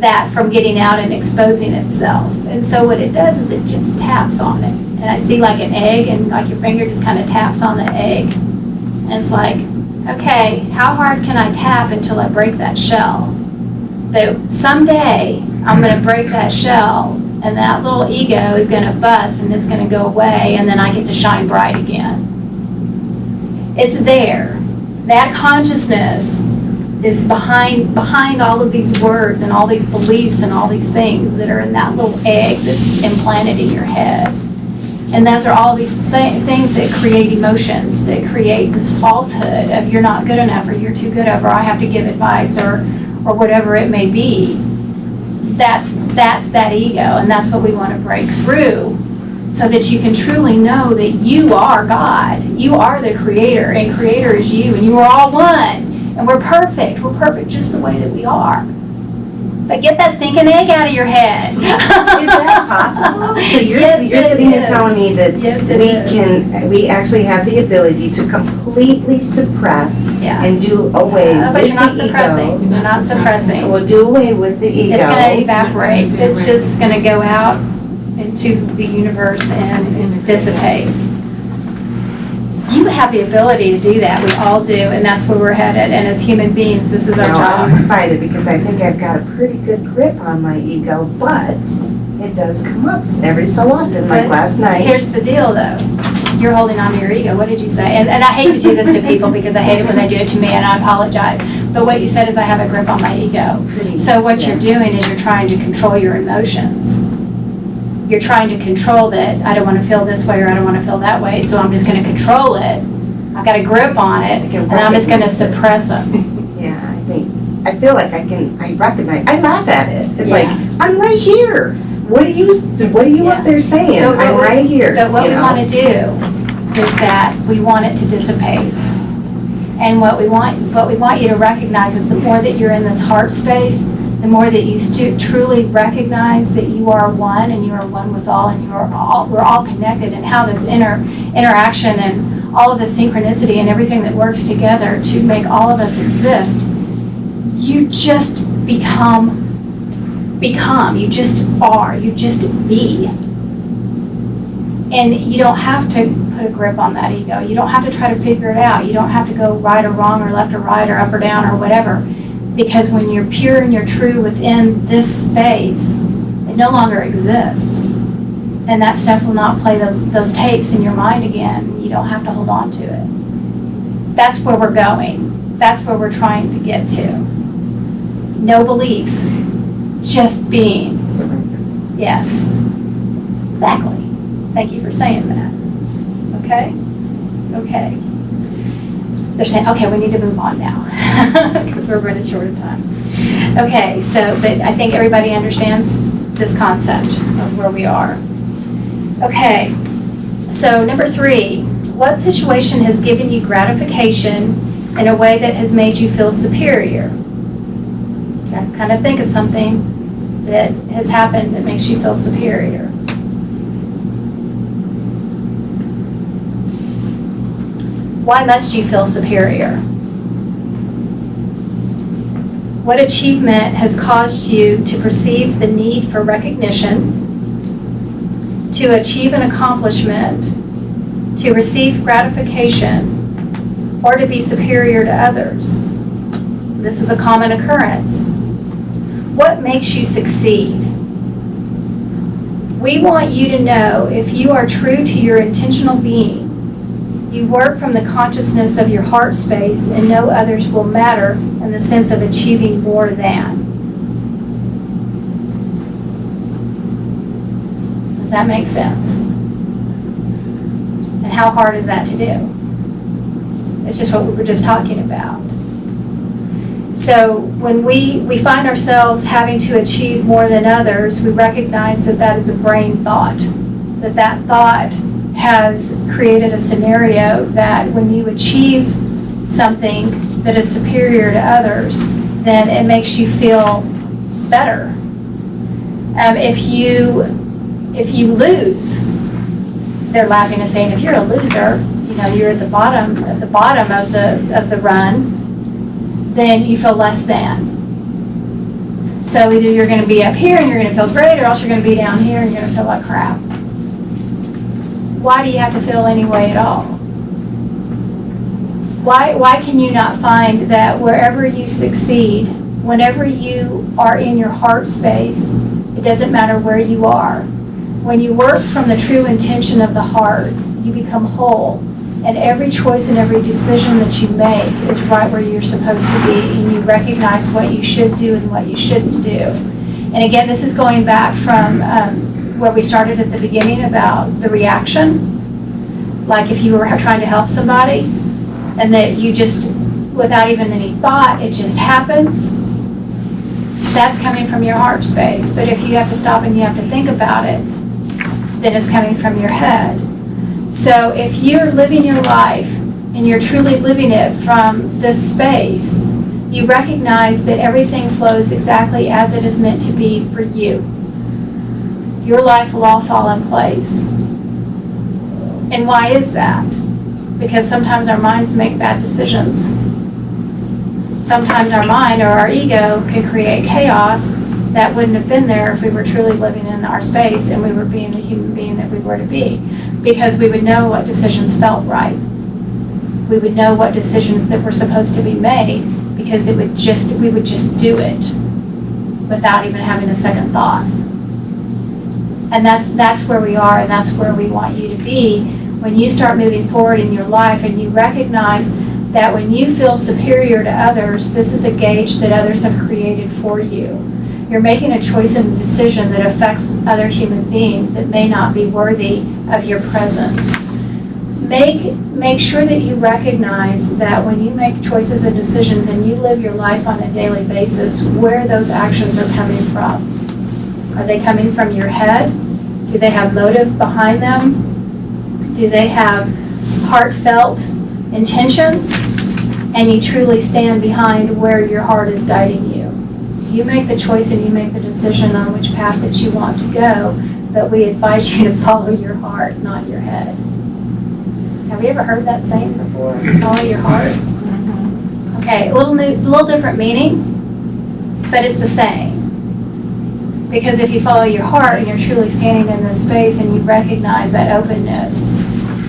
that from getting out and exposing itself. And so what it does is it just taps on it. And I see like an egg, and like your finger just kind of taps on the egg. And it's like, okay, how hard can I tap until I break that shell? But someday, I'm going to break that shell, and that little ego is going to bust, and it's going to go away, and then I get to shine bright again. It's there. That consciousness is behind all of these words and all these beliefs and all these things that are in that little egg that's implanted in your head. And those are all these things that create emotions, that create this falsehood of you're not good enough, or you're too good of, or I have to give advice, or whatever it may be. That's that ego, and that's what we want to break through, so that you can truly know that you are God. You are the creator, and creator is you, and you are all one. And we're perfect. We're perfect just the way that we are. But get that stinking egg out of your head. Is that possible? So you're sitting here telling me that we actually have the ability to completely suppress and do away with the ego. But you're not suppressing. You're not suppressing. We'll do away with the ego. It's going to evaporate. It's just going to go out into the universe and dissipate. You have the ability to do that. We all do, and that's where we're headed. And as human beings, this is our job. I'm excited because I think I've got a pretty good grip on my ego, but it does come up every so often, like last night. Here's the deal, though. You're holding on to your ego. What did you say? And I hate to do this to people because I hate it when they do it to me, and I apologize. But what you said is I have a grip on my ego. So what you're doing is you're trying to control your emotions. You're trying to control that I don't want to feel this way or I don't want to feel that way, so I'm just going to control it. I've got a grip on it, and I'm just going to suppress them. Yeah, I feel like I recognize, I laugh at it. It's like, I'm right here. What are you up there saying? I'm right here. But what we want to do is that we want it to dissipate. And what we want you to recognize is the more that you're in this heart space, the more that you truly recognize that you are one and you are one with all and we're all connected, and how this interaction and all of the synchronicity and everything that works together to make all of us exist, you just become, you just are, you just be. And you don't have to put a grip on that ego. You don't have to try to figure it out. You don't have to go right or wrong or left or right or up or down or whatever. Because when you're pure and you're true within this space, it no longer exists. And that stuff will not play those tapes in your mind again. You don't have to hold on to it. That's where we're going. That's where we're trying to get to. No beliefs, just being. Yes, exactly. Thank you for saying that. Okay? Okay. They're saying, okay, we need to move on now because we're running short of time. Okay, but I think everybody understands this concept of where we are. Okay, so number 3, what situation has given you gratification in a way that has made you feel superior? Let's kind of think of something that has happened that makes you feel superior. Why must you feel superior? What achievement has caused you to perceive the need for recognition, to achieve an accomplishment, to receive gratification, or to be superior to others? This is a common occurrence. What makes you succeed? We want you to know if you are true to your intentional being, you work from the consciousness of your heart space and no others will matter in the sense of achieving more than. Does that make sense? And how hard is that to do? It's just what we were just talking about. So when we find ourselves having to achieve more than others, we recognize that that is a brain thought, that thought has created a scenario that when you achieve something that is superior to others, then it makes you feel better. If you lose, they're laughing and saying, if you're a loser, you're at the bottom of the run, then you feel less than. So either you're going to be up here and you're going to feel great, or else you're going to be down here and you're going to feel like crap. Why do you have to feel any way at all? Why can you not find that wherever you succeed, whenever you are in your heart space, it doesn't matter where you are. When you work from the true intention of the heart, you become whole. And every choice and every decision that you make is right where you're supposed to be, and you recognize what you should do and what you shouldn't do. And again, this is going back from where we started at the beginning about the reaction. Like if you were trying to help somebody, and that you just, without even any thought, it just happens, that's coming from your heart space. But if you have to stop and you have to think about it, then it's coming from your head. So if you're living your life and you're truly living it from this space, you recognize that everything flows exactly as it is meant to be for you. Your life will all fall in place. And why is that? Because sometimes our minds make bad decisions. Sometimes our mind or our ego can create chaos that wouldn't have been there if we were truly living in our space and we were being the human being that we were to be. Because we would know what decisions felt right. We would know what decisions that were supposed to be made, because we would just do it without even having a second thought. And that's where we are, and that's where we want you to be when you start moving forward in your life and you recognize that when you feel superior to others, this is a gauge that others have created for you. You're making a choice and a decision that affects other human beings that may not be worthy of your presence. Make sure that you recognize that when you make choices and decisions and you live your life on a daily basis, where those actions are coming from. Are they coming from your head? Do they have motive behind them? Do they have heartfelt intentions, and you truly stand behind where your heart is guiding you. You make the choice and you make the decision on which path that you want to go, but we advise you to follow your heart, not your head. Have you ever heard that saying before? Follow your heart? Okay, a little different meaning, but it's the same. Because if you follow your heart and you're truly standing in this space and you recognize that openness,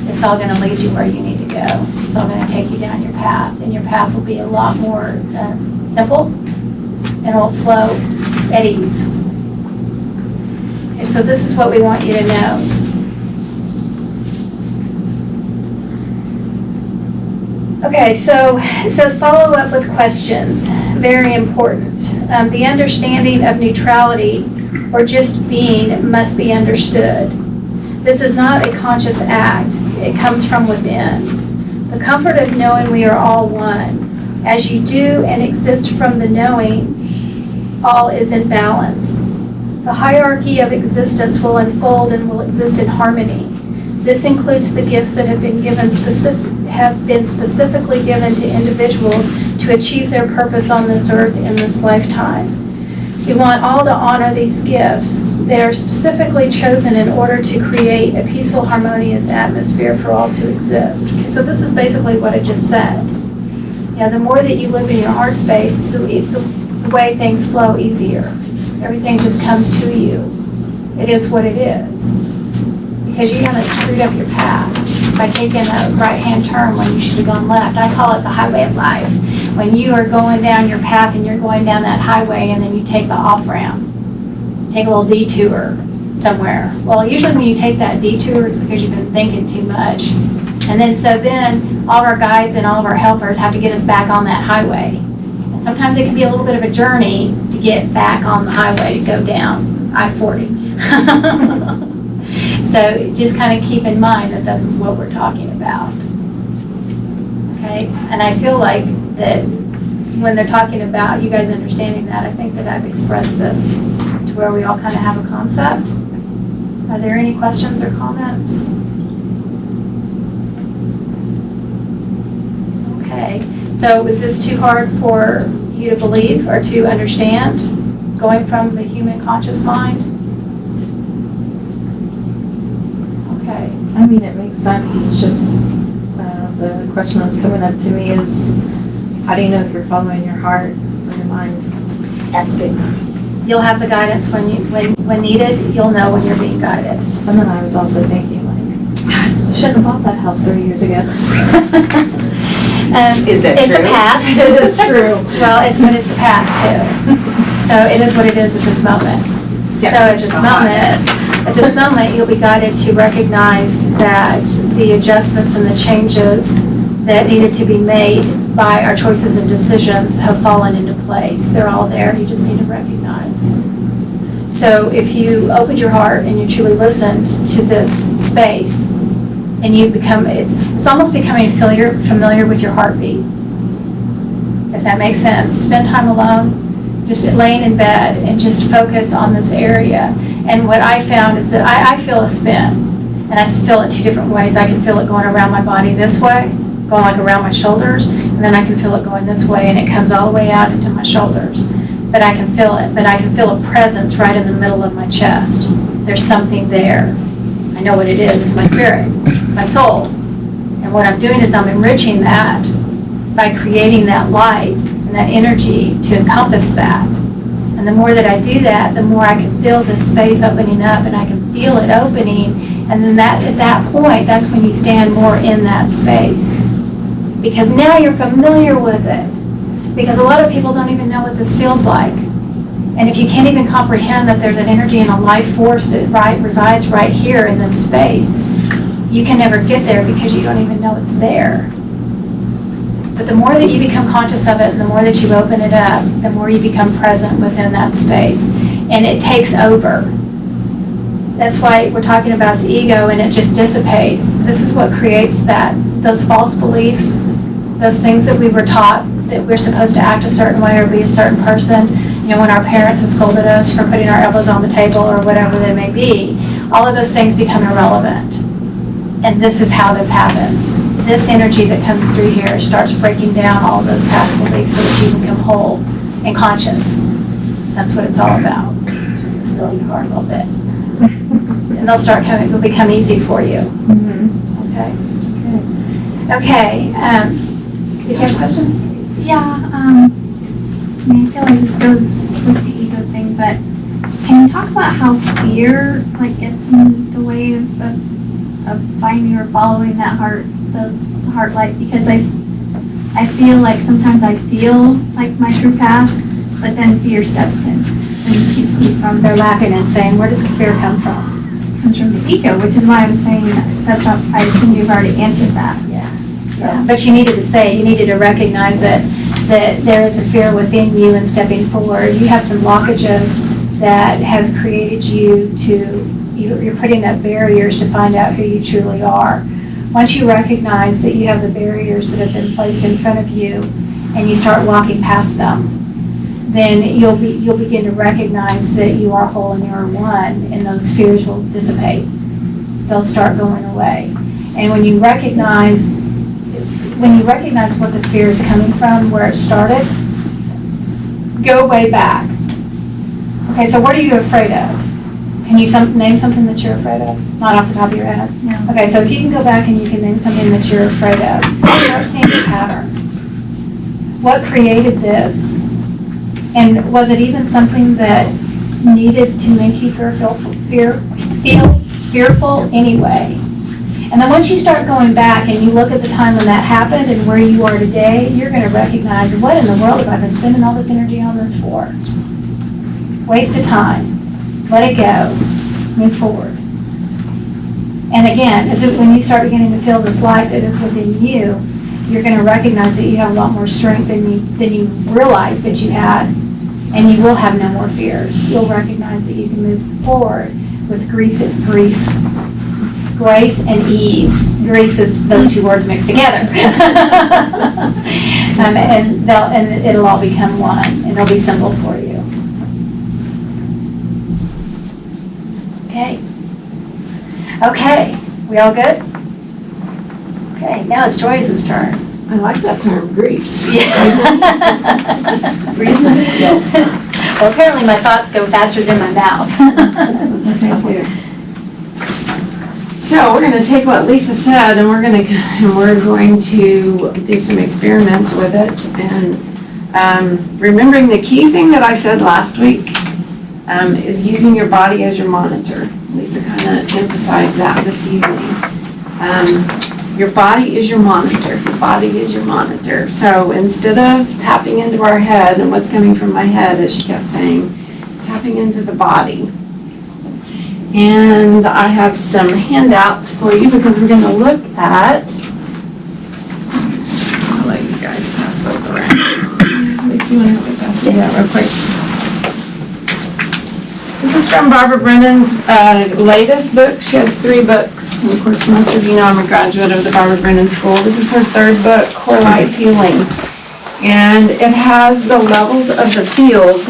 it's all going to lead you where you need to go. It's all going to take you down your path, and your path will be a lot more simple, and it will flow at ease. Okay, so this is what we want you to know. Okay, so it says follow up with questions. Very important. The understanding of neutrality or just being must be understood. This is not a conscious act. It comes from within. The comfort of knowing we are all one. As you do and exist from the knowing, all is in balance. The hierarchy of existence will unfold and will exist in harmony. This includes the gifts that have been specifically given to individuals to achieve their purpose on this earth in this lifetime. We want all to honor these gifts. They are specifically chosen in order to create a peaceful, harmonious atmosphere for all to exist. Okay, so this is basically what I just said. The more that you live in your heart space, the way things flow easier. Everything just comes to you. It is what it is. Because you haven't screwed up your path by taking a right-hand turn when you should have gone left. I call it the highway of life. When you are going down your path and you're going down that highway and then you take the off-ramp, take a little detour somewhere. Well, usually when you take that detour, it's because you've been thinking too much. And then all of our guides and all of our helpers have to get us back on that highway. And sometimes it can be a little bit of a journey to get back on the highway to go down I-40. So just kind of keep in mind that this is what we're talking about. Okay? And I feel like that when they're talking about you guys understanding that, I think that I've expressed this to where we all kind of have a concept. Are there any questions or comments? Okay. So is this too hard for you to believe or to understand, going from the human conscious mind? Okay. I mean, it makes sense. It's just the question that's coming up to me is, how do you know if you're following your heart or your mind? That's big. You'll have the guidance when needed. You'll know when you're being guided. And then I was also thinking, like, I shouldn't have bought that house 3 years ago. Is that it's true? The past. It is true. Well, it's the past too. So it is what it is at this moment. Yeah, so at this moment, you'll be guided to recognize that the adjustments and the changes that needed to be made by our choices and decisions have fallen into place. They're all there. You just need to recognize. So if you opened your heart and you truly listened to this space, and you become, it's almost becoming familiar with your heartbeat, if that makes sense. Spend time alone, just laying in bed, and just focus on this area. And what I found is that I feel a spin, and I feel it two different ways. I can feel it going around my body this way, going like around my shoulders, and then I can feel it going this way, and it comes all the way out into my shoulders. But I can feel it, but I can feel a presence right in the middle of my chest. There's something there. I know what it is. It's my spirit. It's my soul. And what I'm doing is I'm enriching that by creating that light and that energy to encompass that. And the more that I do that, the more I can feel this space opening up, and I can feel it opening. And then at that point, that's when you stand more in that space. Because now you're familiar with it. Because a lot of people don't even know what this feels like. And if you can't even comprehend that there's an energy and a life force that resides right here in this space, you can never get there because you don't even know it's there. But the more that you become conscious of it and the more that you open it up, the more you become present within that space. And it takes over. That's why we're talking about the ego, and it just dissipates. This is what creates those false beliefs, those things that we were taught that we're supposed to act a certain way or be a certain person. You know, when our parents have scolded us for putting our elbows on the table or whatever they may be, all of those things become irrelevant. And this is how this happens. This energy that comes through here starts breaking down all those past beliefs so that you can come whole and conscious. That's what it's all about. So just feel your heart a little bit. And they'll start coming, it'll become easy for you. Okay? Okay, did you have a question? Yeah, I feel like this goes with the ego thing, but can you talk about how fear gets in the way of finding or following that heart, the heart light? Because I feel like sometimes I feel like my true path, but then fear steps in and keeps me from. They're laughing and saying, where does fear come from? It comes from the ego, which is why I'm saying that's not. I assume you've already answered that. Yeah, but you needed to say, you needed to recognize that there is a fear within you and stepping forward. You have some blockages that have created you to, you're putting up barriers to find out who you truly are. Once you recognize that you have the barriers that have been placed in front of you and you start walking past them, then you'll begin to recognize that you are whole and you are one, and those fears will dissipate. They'll start going away. And when you recognize what the fear is coming from, where it started, go way back. Okay, so what are you afraid of? Can you name something that you're afraid of? Not off the top of your head? No. Okay, so if you can go back and you can name something that you're afraid of, start seeing the pattern. What created this? And was it even something that needed to make you feel fearful anyway? And then once you start going back and you look at the time when that happened and where you are today, you're going to recognize, what in the world have I been spending all this energy on this for? Waste of time. Let it go. Move forward. And again, when you start beginning to feel this light that is within you, you're going to recognize that you have a lot more strength than you realized that you had, and you will have no more fears. You'll recognize that you can move forward with grace and ease. Grace is those two words mixed together. and it'll all become one, and it'll be simple for you. Okay, we all good? Okay, now it's Joyce's turn. I like that term, grease. Well, apparently my thoughts go faster than my mouth. So we're going to take what Lisa said, and we're going to do some experiments with it. And remembering the key thing that I said last week is using your body as your monitor. Lisa kind of emphasized that this evening. Your body is your monitor. Your body is your monitor. So instead of tapping into our head and what's coming from my head, as she kept saying, tapping into the body. And I have some handouts for you because we're going to look at, I'll let you guys pass those around. Lisa, you want to help me pass these out real quick? This is from Barbara Brennan's latest book. She has 3 books. And of course, most of you know I'm a graduate of the Barbara Brennan School. This is her 3rd book, Core Light Healing. And it has the levels of the field.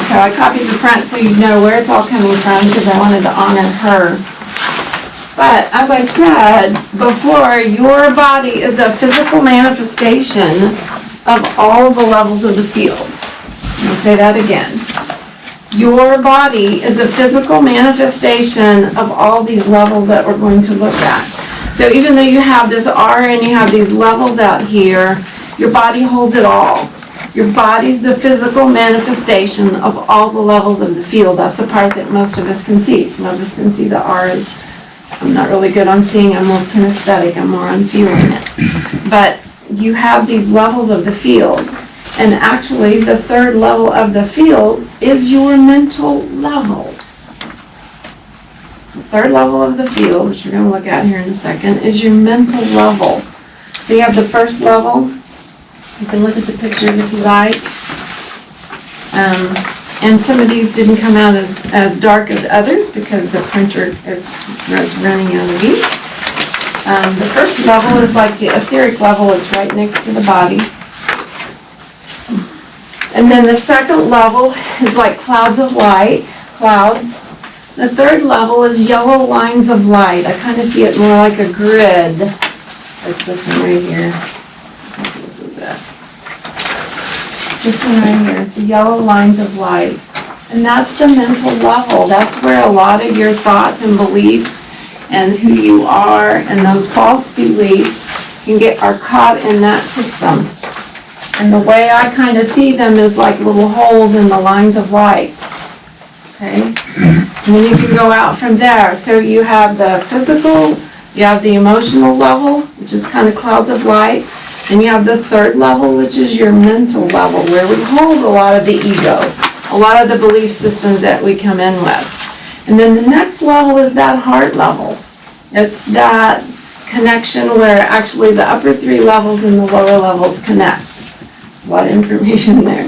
So I copied the front so you know where it's all coming from because I wanted to honor her. But as I said before, your body is a physical manifestation of all the levels of the field. I'll say that again. Your body is a physical manifestation of all these levels that we're going to look at. So even though you have this aura and you have these levels out here, your body holds it all. Your body's the physical manifestation of all the levels of the field. That's the part that most of us can see. Some of us can see the auras. I'm not really good on seeing. I'm more kinesthetic. I'm more on feeling it. But you have these levels of the field. And actually, the 3rd level of the field is your mental level. The 3rd level of the field, which we're going to look at here in a second, is your mental level. So you have the 1st level. You can look at the pictures if you like. And some of these didn't come out as dark as others because the printer is running out of these. The 1st level is like the etheric level. It's right next to the body. And then the 2nd level is like clouds of light, clouds. The third level is yellow lines of light. I kind of see it more like a grid, like this one right here. I think this is it. This one right here, the yellow lines of light. And that's the mental level. That's where a lot of your thoughts and beliefs and who you are and those false beliefs are caught in that system. And the way I kind of see them is like little holes in the lines of light. Okay? And then you can go out from there. So you have the physical, you have the emotional level, which is kind of clouds of light, and you have the third level, which is your mental level, where we hold a lot of the ego, a lot of the belief systems that we come in with. And then the next level is that heart level. It's that connection where actually the upper three levels and the lower levels connect. There's a lot of information there.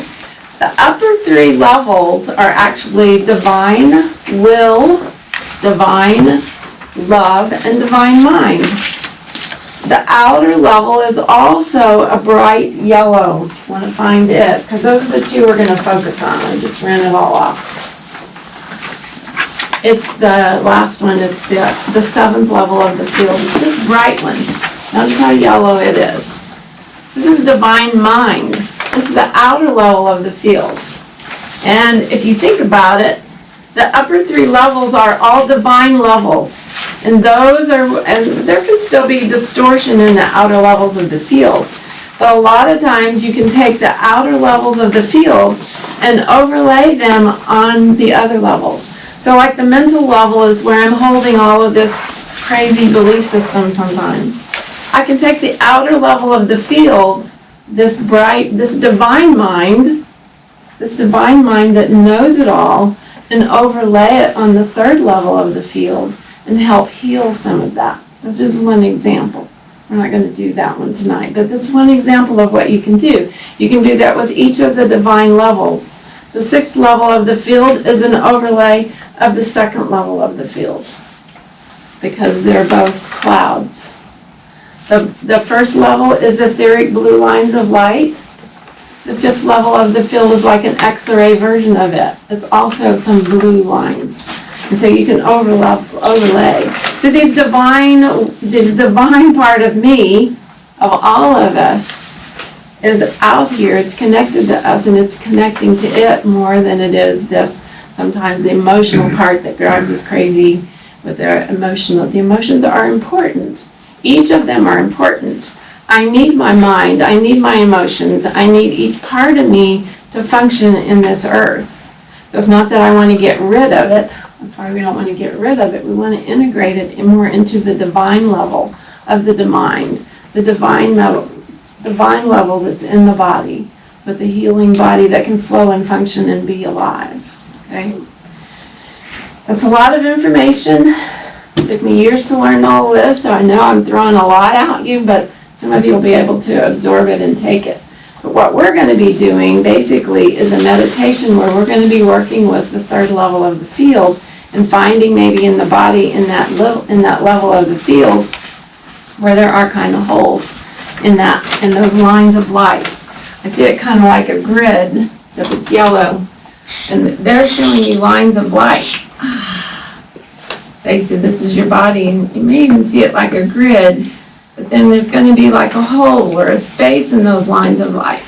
The upper three levels are actually divine will, divine love, and divine mind. The outer level is also a bright yellow. Want to find it, because those are the two we're going to focus on. I just ran it all off. It's the last one. It's the seventh level of the field. It's this bright one. Notice how yellow it is. This is divine mind. This is the outer level of the field. And if you think about it, the upper three levels are all divine levels. And there can still be distortion in the outer levels of the field. But a lot of times you can take the outer levels of the field and overlay them on the other levels. So like the mental level is where I'm holding all of this crazy belief system sometimes. I can take the outer level of the field, this divine mind that knows it all, and overlay it on the third level of the field and help heal some of that. This is one example. We're not going to do that one tonight, but this is one example of what you can do. You can do that with each of the divine levels. The sixth level of the field is an overlay of the second level of the field because they're both clouds. The first level is etheric blue lines of light. The fifth level of the field is like an X-ray version of it. It's also some blue lines. And so you can overlay. So this divine part of me, of all of us, is out here. It's connected to us, and it's connecting to it more than it is this, sometimes the emotional part that drives us crazy with their emotional. The emotions are important. Each of them are important. I need my mind. I need my emotions. I need each part of me to function in this earth. So it's not that I want to get rid of it. That's why we don't want to get rid of it. We want to integrate it more into the divine level of the mind, the divine level that's in the body, with the healing body that can flow and function and be alive. Okay? That's a lot of information. It took me years to learn all this, so I know I'm throwing a lot at you, but some of you will be able to absorb it and take it. But what we're going to be doing basically is a meditation where we're going to be working with the third level of the field and finding maybe in the body in that level of the field where there are kind of holes in those lines of light. I see it kind of like a grid, except it's yellow. And they're showing you lines of light. So you see this is your body, and you may even see it like a grid, but then there's going to be like a hole or a space in those lines of light.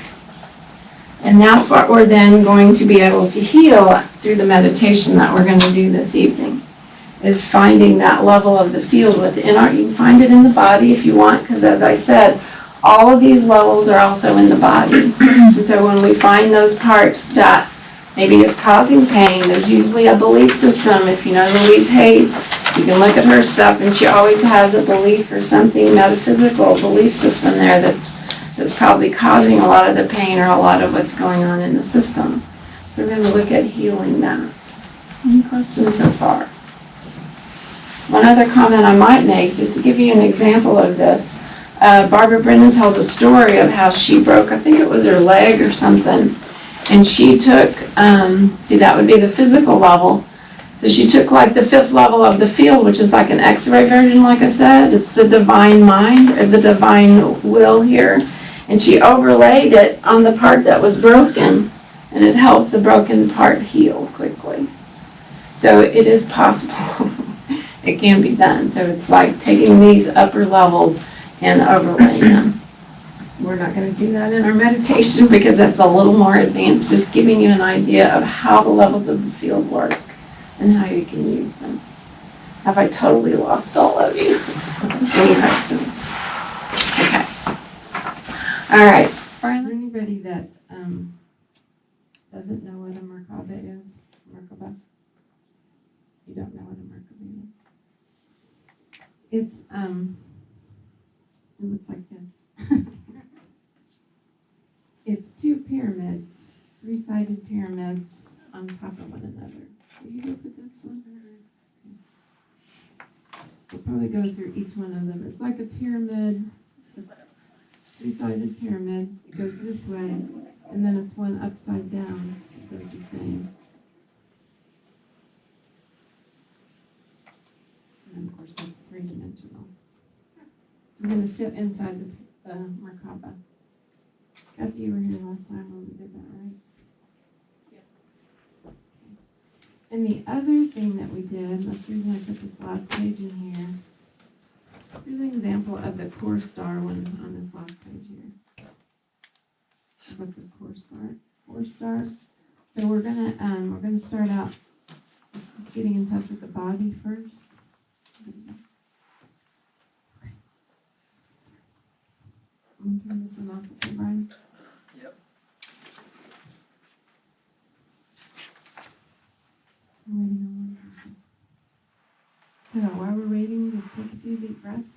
And that's what we're then going to be able to heal through the meditation that we're going to do this evening, is finding that level of the field within our, you can find it in the body if you want, because as I said, all of these levels are also in the body. And so when we find those parts that maybe it's causing pain, there's usually a belief system. If you know Louise Hayes, you can look at her stuff, and she always has a belief or something, metaphysical belief system there that's probably causing a lot of the pain or a lot of what's going on in the system. So we're going to look at healing that. Any questions so far? One other comment I might make, just to give you an example of this, Barbara Brennan tells a story of how she broke, I think it was her leg or something, and she took, see that would be the physical level, so she took like the fifth level of the field, which is like an X-ray version, like I said. It's the divine mind, or the divine will here, and she overlaid it on the part that was broken, and it helped the broken part heal quickly. So it is possible. It can be done. So it's like taking these upper levels and overlaying them. We're not going to do that in our meditation because that's a little more advanced, just giving you an idea of how the levels of the field work and how you can use them. Have I totally lost all of you? Any questions? Okay. All right. Is there anybody that doesn't know what a Merkaba is? Merkaba? You don't know what a Merkaba is? It's it looks like this. It's two pyramids, three-sided pyramids on top of one another. Will you look at this one? We'll probably go through each one of them. It's like a pyramid. This is what it looks like. Three-sided pyramid. It goes this way, and then it's one upside down. It does the same. And of course, that's three-dimensional. So we're going to sit inside the Merkaba. Kathy, you were here last time when we did that, right? Yeah. Okay. And the other thing that we did, that's the reason I put this last page in here. Here's an example of the core star one on this last page here. What's the core star? So we're gonna start out just getting in touch with the body first. I'm gonna turn this one off, okay, Brian? Yep. We're waiting on one person. So while we're waiting, just take a few deep breaths.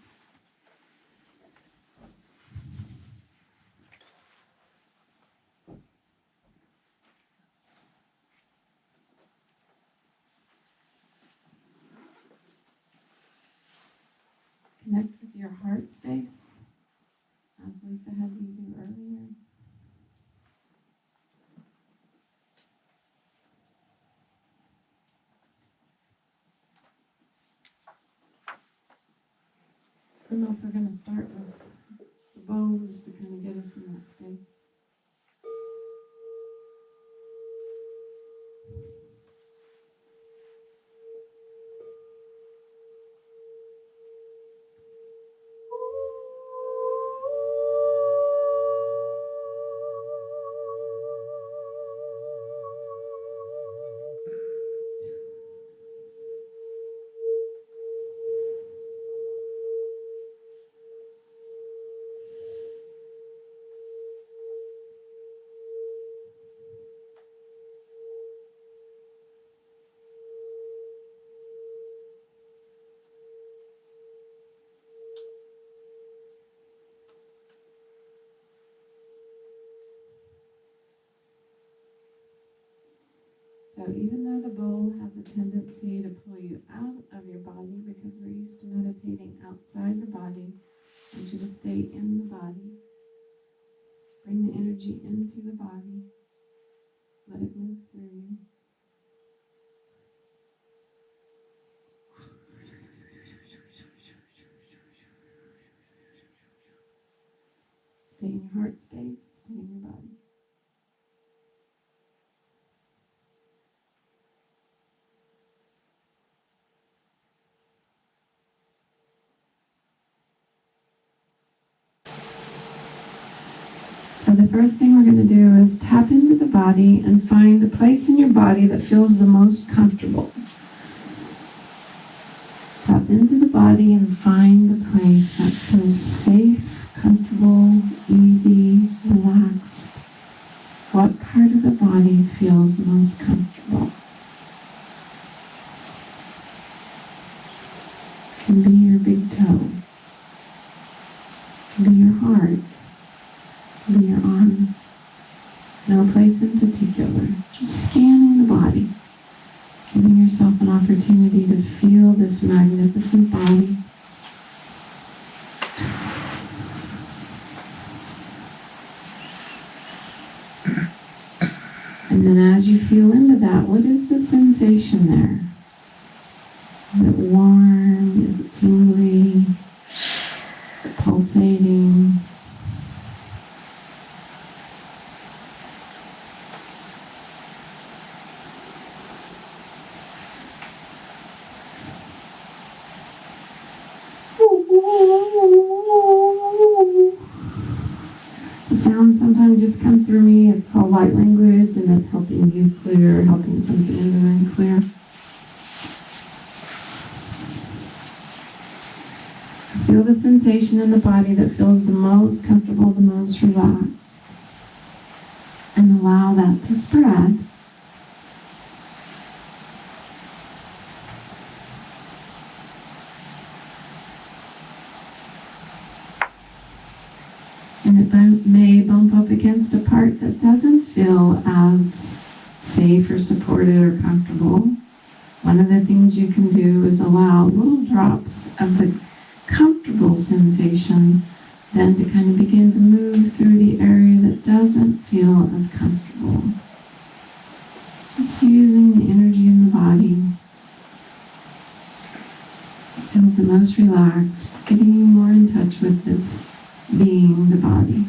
Connect with your heart space, as Lisa had you do earlier. I'm also going to start with the bow just to kind of get us in that space. So even though the bowl has a tendency to pull you out of your body because we're used to meditating outside the body, I want you to stay in the body. Bring the energy into the body. Let it move through you. Stay in your heart space, stay in your body. So the first thing we're going to do is tap into the body and find the place in your body that feels the most comfortable. Tap into the body and find the place that feels safe, comfortable, easy, relaxed. What part of the body feels most comfortable? It can be your big toe. It can be your heart. Be your arms. No place in particular. Just scanning the body. Giving yourself an opportunity to feel this magnificent body. And then as you feel into that, what is the sensation there? Is it warm? Is it tingly? Is it pulsating? sometimes just come through me. It's called light language, and it's helping you clear, helping something in the room clear. So feel the sensation in the body that feels the most comfortable, the most relaxed. And allow that to spread. And it may bump up against a part that doesn't feel as safe or supported or comfortable. One of the things you can do is allow little drops of the comfortable sensation then to kind of begin to move through the area that doesn't feel as comfortable. Just using the energy in the body. It feels the most relaxed, getting you more in touch with this being, the body.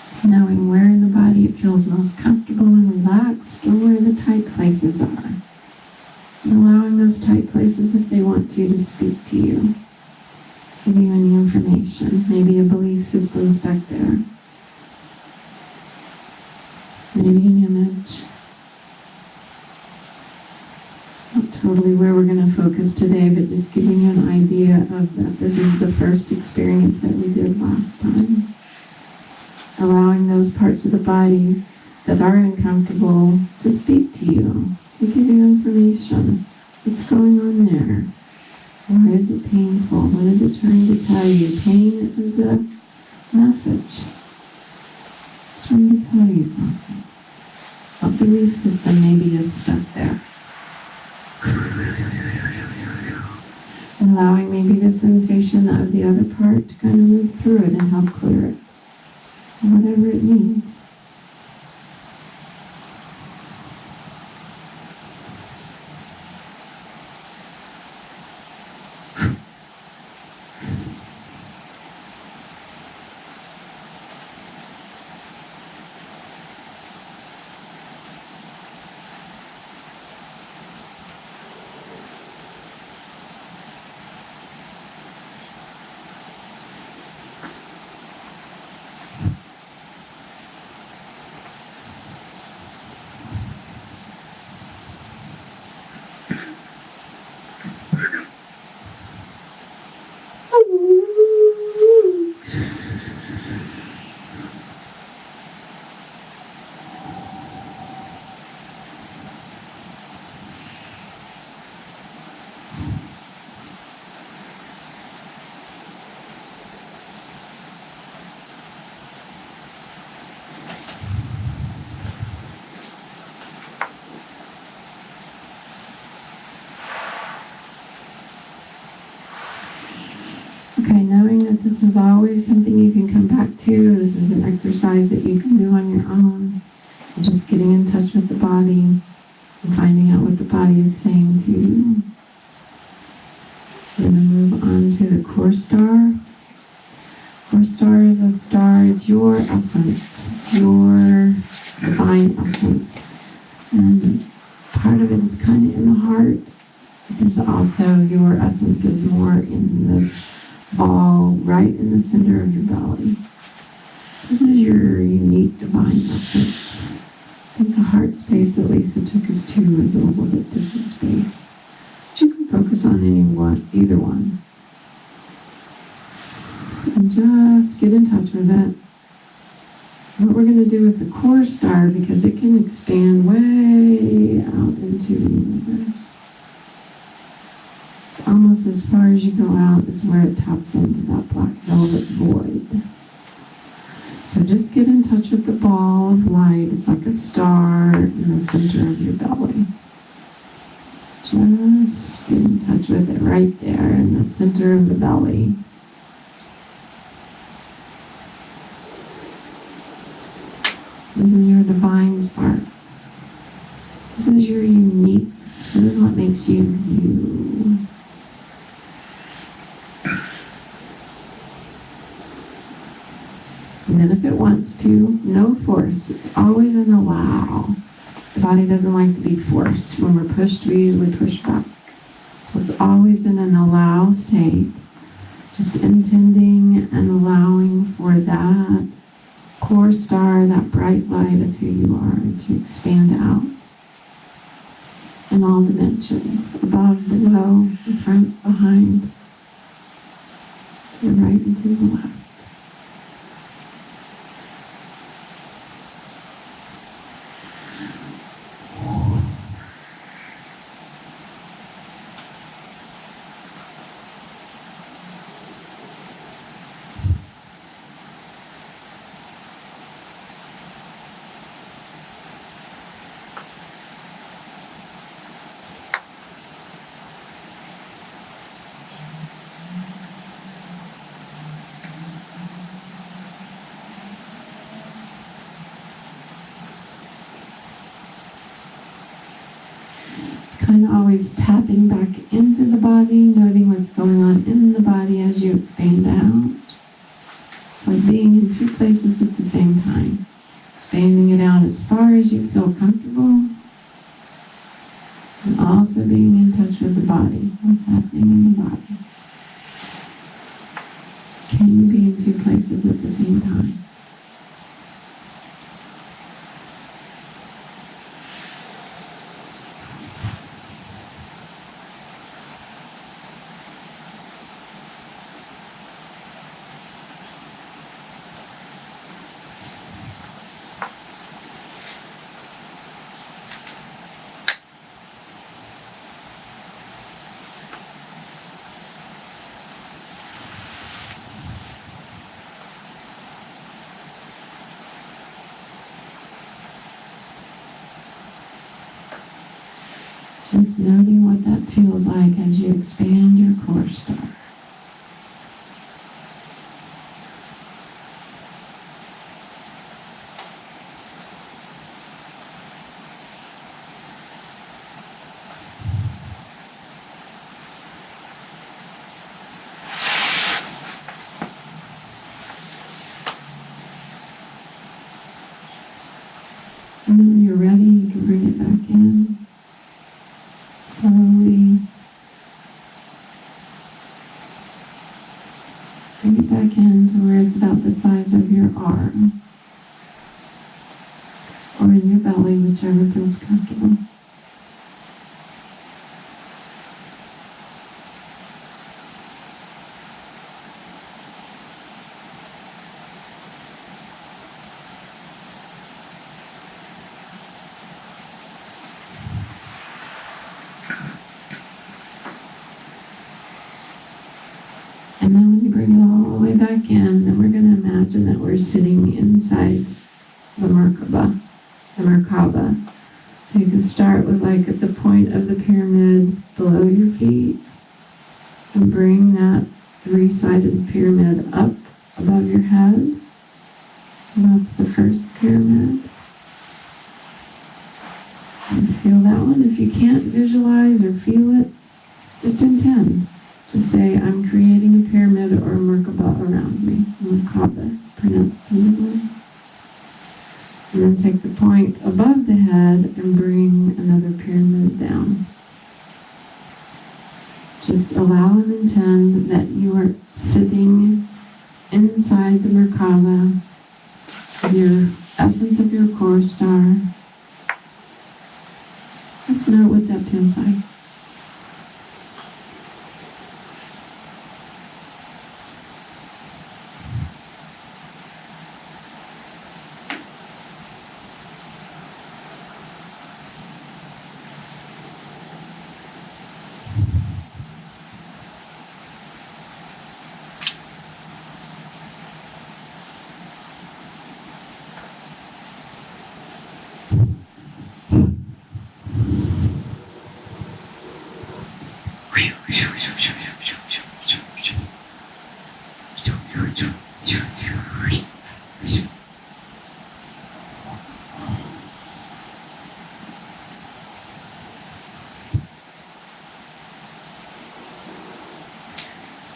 So knowing where in the body it feels most comfortable and relaxed, or where the tight places are. And allowing those tight places, if they want to speak to you, to give you any information, maybe a belief system stuck there, maybe an image. It's not totally where we're going to focus today, but just giving you an idea of that. This is the first experience that we did last time. Allowing those parts of the body that are uncomfortable to speak to you, to give you information. What's going on there? Why is it painful? What is it trying to tell you? Pain is a message. It's trying to tell you something. What belief system maybe is stuck there? And allowing maybe the sensation of the other part to kind of move through it and help clear it. Whatever it means. Okay, knowing that this is always something you can come back to, this is an exercise that you can do on your own, and just getting in touch with the body and finding out what the body is saying to you. We're going to move on to the core star. Core star is a star, it's your essence, it's your divine essence. And part of it is kind of in the heart, but there's also your essence is more in this ball right in the center of your belly. This is your unique divine essence. I think the heart space that Lisa took us to is a little bit different space. But you can focus on either one. And just get in touch with it. What we're going to do with the core star, because it can expand way out into the universe. Almost as far as you go out is where it taps into that black velvet void. So just get in touch with the ball of light. It's like a star in the center of your belly. Just get in touch with it right there in the center of the belly. This is your divine spark. This is your uniqueness. This is what makes you you. And then if it wants to, no force. It's always an allow. The body doesn't like to be forced. When we're pushed, we usually push back. So it's always in an allow state. Just intending and allowing for that core star, that bright light of who you are, to expand out in all dimensions, above, below, in front, behind, to the right and to the left. Kind of always tapping back into the body, noting what's going on in the body as you expand out. It's like being in two places at the same time. Expanding it out as far as you feel comfortable. And also being in touch with the body. What's happening in your body. Can you be in two places at the same time? Just noting what that feels like as you expand your core star. And then when you're ready, you can bring it back in. Slowly bring it back in to where it's about the size of your arm or in your belly, whichever feels comfortable. And then when you bring it all the way back in, then we're going to imagine that we're sitting inside the Merkaba. So you can start with like at the point of the pyramid below your feet and bring that three-sided pyramid up above your head. So that's the first pyramid. And feel that one. If you can't visualize or feel it, just intend. Just say, I'm creating a pyramid or a Merkaba around me. Merkaba, it's pronounced in the way. And then take the point above the head and bring another pyramid down. Just allow and intend that you are sitting inside the Merkaba, your essence of your core star. Just know what that feels like.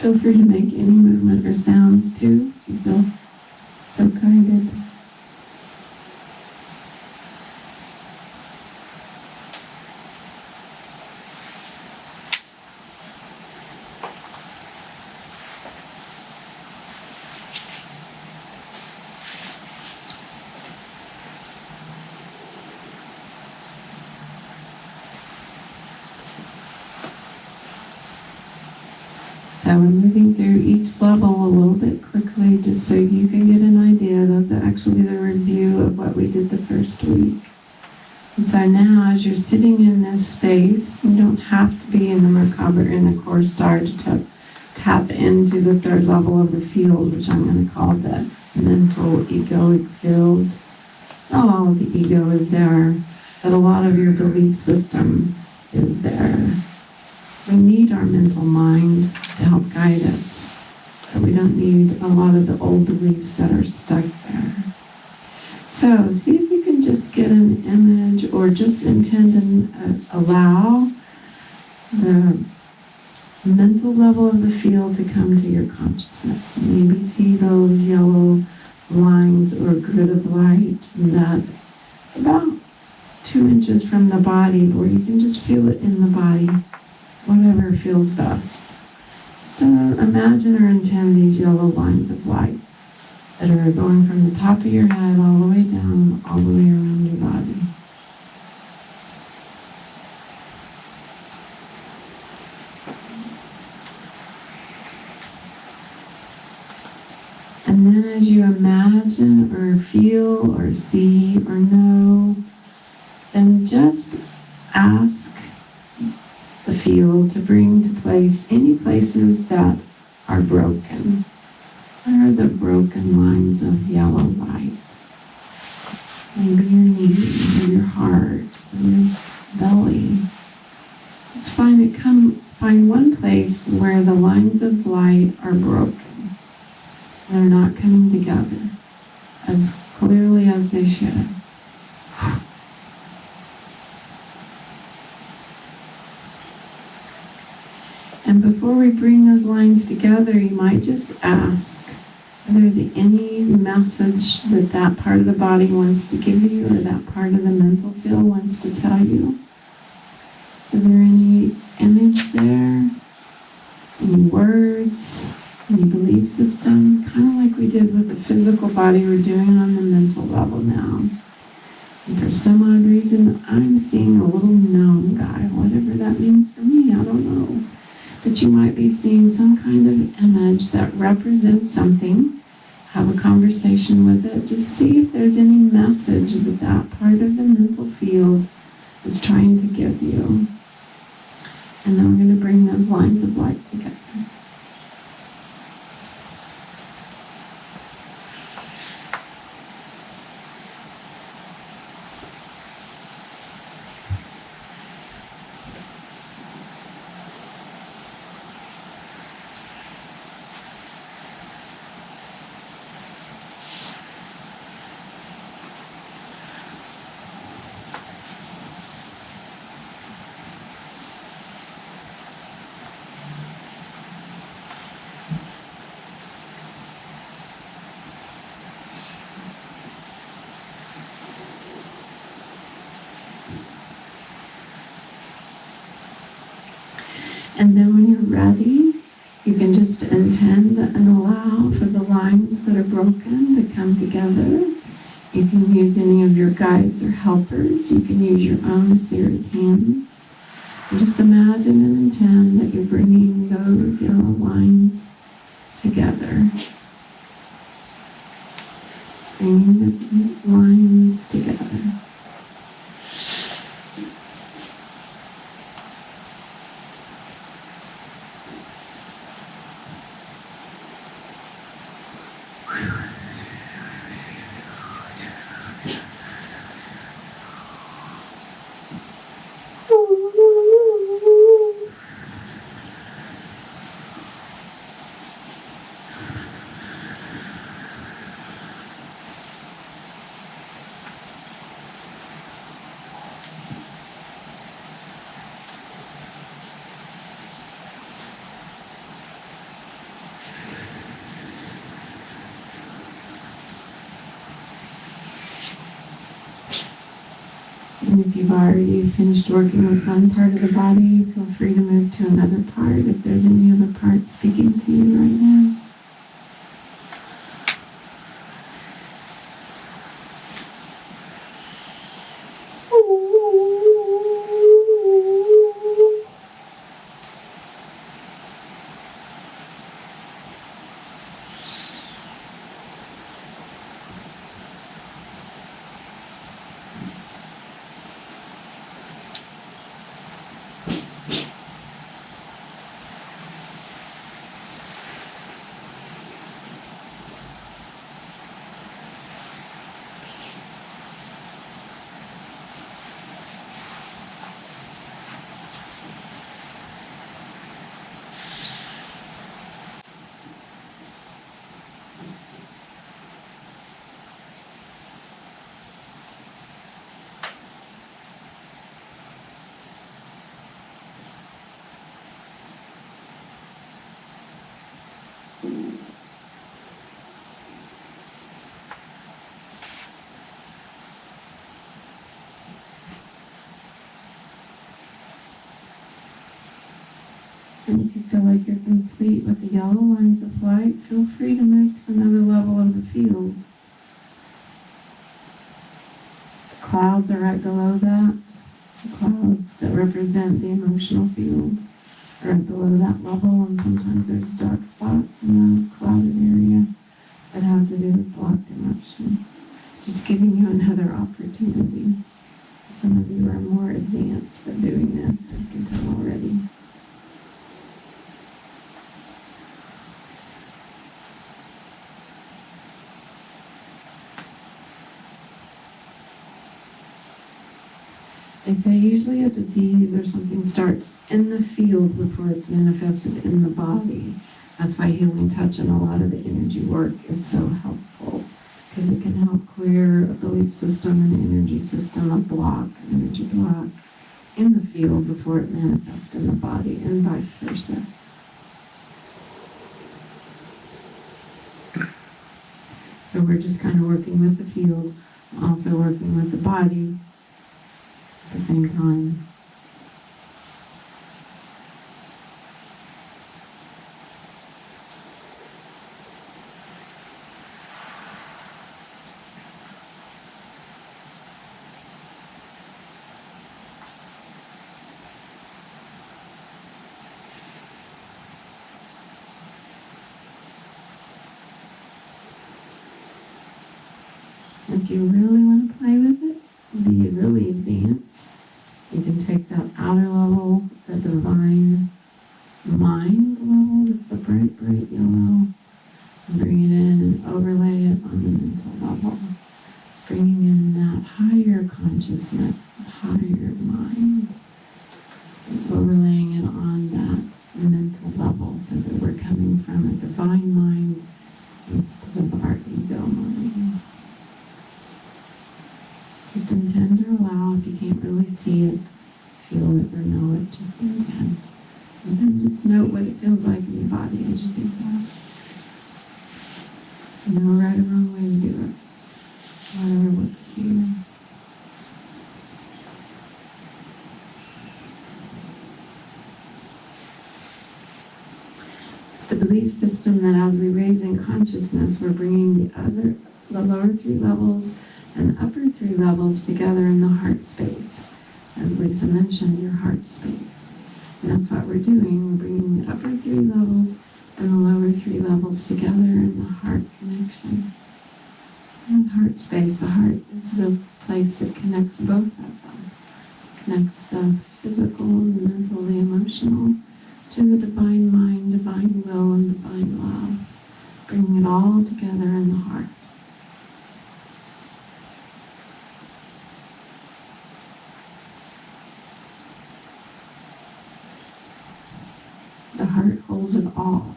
Feel free to make any movement or sounds too. If you feel so guided. So we're moving through each level a little bit quickly just so you can get an idea. Those are actually the review of what we did the first week. And so now as you're sitting in this space, you don't have to be in the Merkaba or in the core star to tap into the third level of the field, which I'm going to call the mental egoic field. Not all of the ego is there, but a lot of your belief system is there. We need our mental mind to help guide us, but we don't need a lot of the old beliefs that are stuck there. So see if you can just get an image or just intend and allow the mental level of the field to come to your consciousness. Maybe see those yellow lines or grid of light that about 2 inches from the body, or you can just feel it in the body. Whatever feels best. Just imagine or intend these yellow lines of light that are going from the top of your head all the way down, all the way around your body. And then as you imagine or feel or see or know, then just ask the field to bring to place any places that are broken. Where are the broken lines of yellow light? Maybe your knee, or your heart, or your belly. Just find one place where the lines of light are broken. They're not coming together as clearly as they should. And before we bring those lines together, you might just ask if there's any message that part of the body wants to give you or that part of the mental field wants to tell you. Is there any image there? Any words? Any belief system? Kind of like we did with the physical body, we're doing it on the mental level now. And for some odd reason, I'm seeing a little gnome guy, whatever that means for me, I don't know. But you might be seeing some kind of image that represents something. Have a conversation with it. Just see if there's any message that part of the mental field is trying to give you. And then we're going to bring those lines of light together. And then when you're ready, you can just intend and allow for the lines that are broken to come together. You can use any of your guides or helpers. You can use your own etheric hands. And just imagine and intend that you're bringing those yellow lines together. Bringing the lines together. And if you've already finished working with one part of the body, feel free to move to another part if there's any other part speaking to you right now. And if you feel like you're complete with the yellow lines of light, feel free to move to another level of the field. The clouds are right below that. The clouds that represent the emotional field are right below that level, and sometimes there's dark spots in the clouded area that have to do with blocked emotions. Just giving you another opportunity. Some of you are more advanced at doing this, I can tell already. They say usually a disease or something starts in the field before it's manifested in the body. That's why healing touch and a lot of the energy work is so helpful, because it can help clear a belief system and energy system, a block, an energy block, in the field before it manifests in the body, and vice versa. So we're just kind of working with the field, also working with the body at the same time. If you really want to play with it, be really advanced, you can take that outer level, the divine mind level, that's a bright, bright yellow, and bring it in and overlay it on the mental level. It's bringing in that higher consciousness, the higher mind, and overlaying it on that mental level so that we're coming from a divine mind instead of our ego mind. Just intend or allow, if you can't really see it, feel it or know it, just intend. And then just note what it feels like in your body as you do that. No right or wrong way to do it. Whatever works for you. It's the belief system that as we raise in consciousness, we're bringing the lower three levels and upper three levels together in the heart space. As Lisa mentioned, your heart space. And that's what we're doing. We're bringing the upper three levels and the lower three levels together in the heart connection. And heart space, the heart is the place that connects both of them. Connects the physical, the mental, the emotional to the divine mind, divine will, and divine love. Bringing it all together in the heart. The heart holds it all.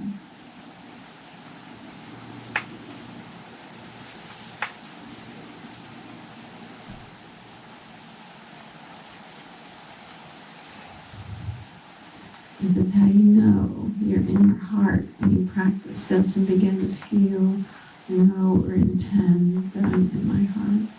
This is how you know you're in your heart when you practice this and begin to feel, know, or intend that I'm in my heart.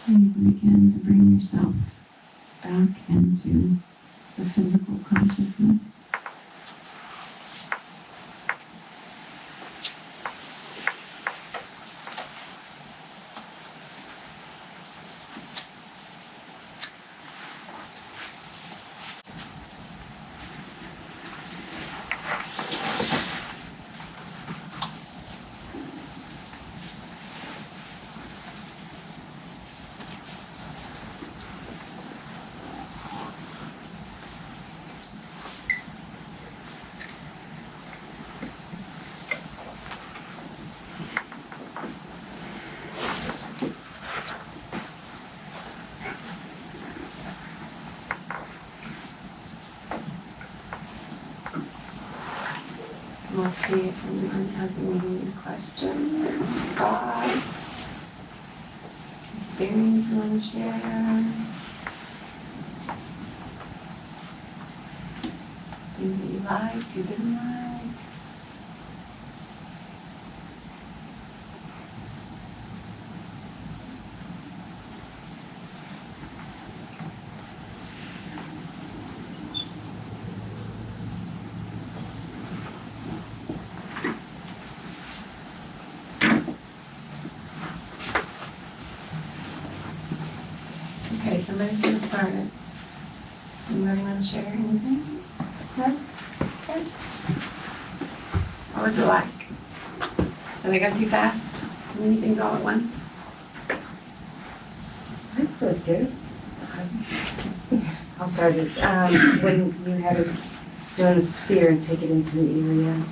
See if we can to bring yourself back into the physical consciousness. We'll see if anyone has any questions, thoughts, experience you want to share. Things that you liked, you didn't like. Okay, somebody's gonna start it. Anybody want to share anything? No? What was it like? Did I go too fast? Too many things all at once? I think it was good. I'll start it. When you had us doing the sphere and take it into the area,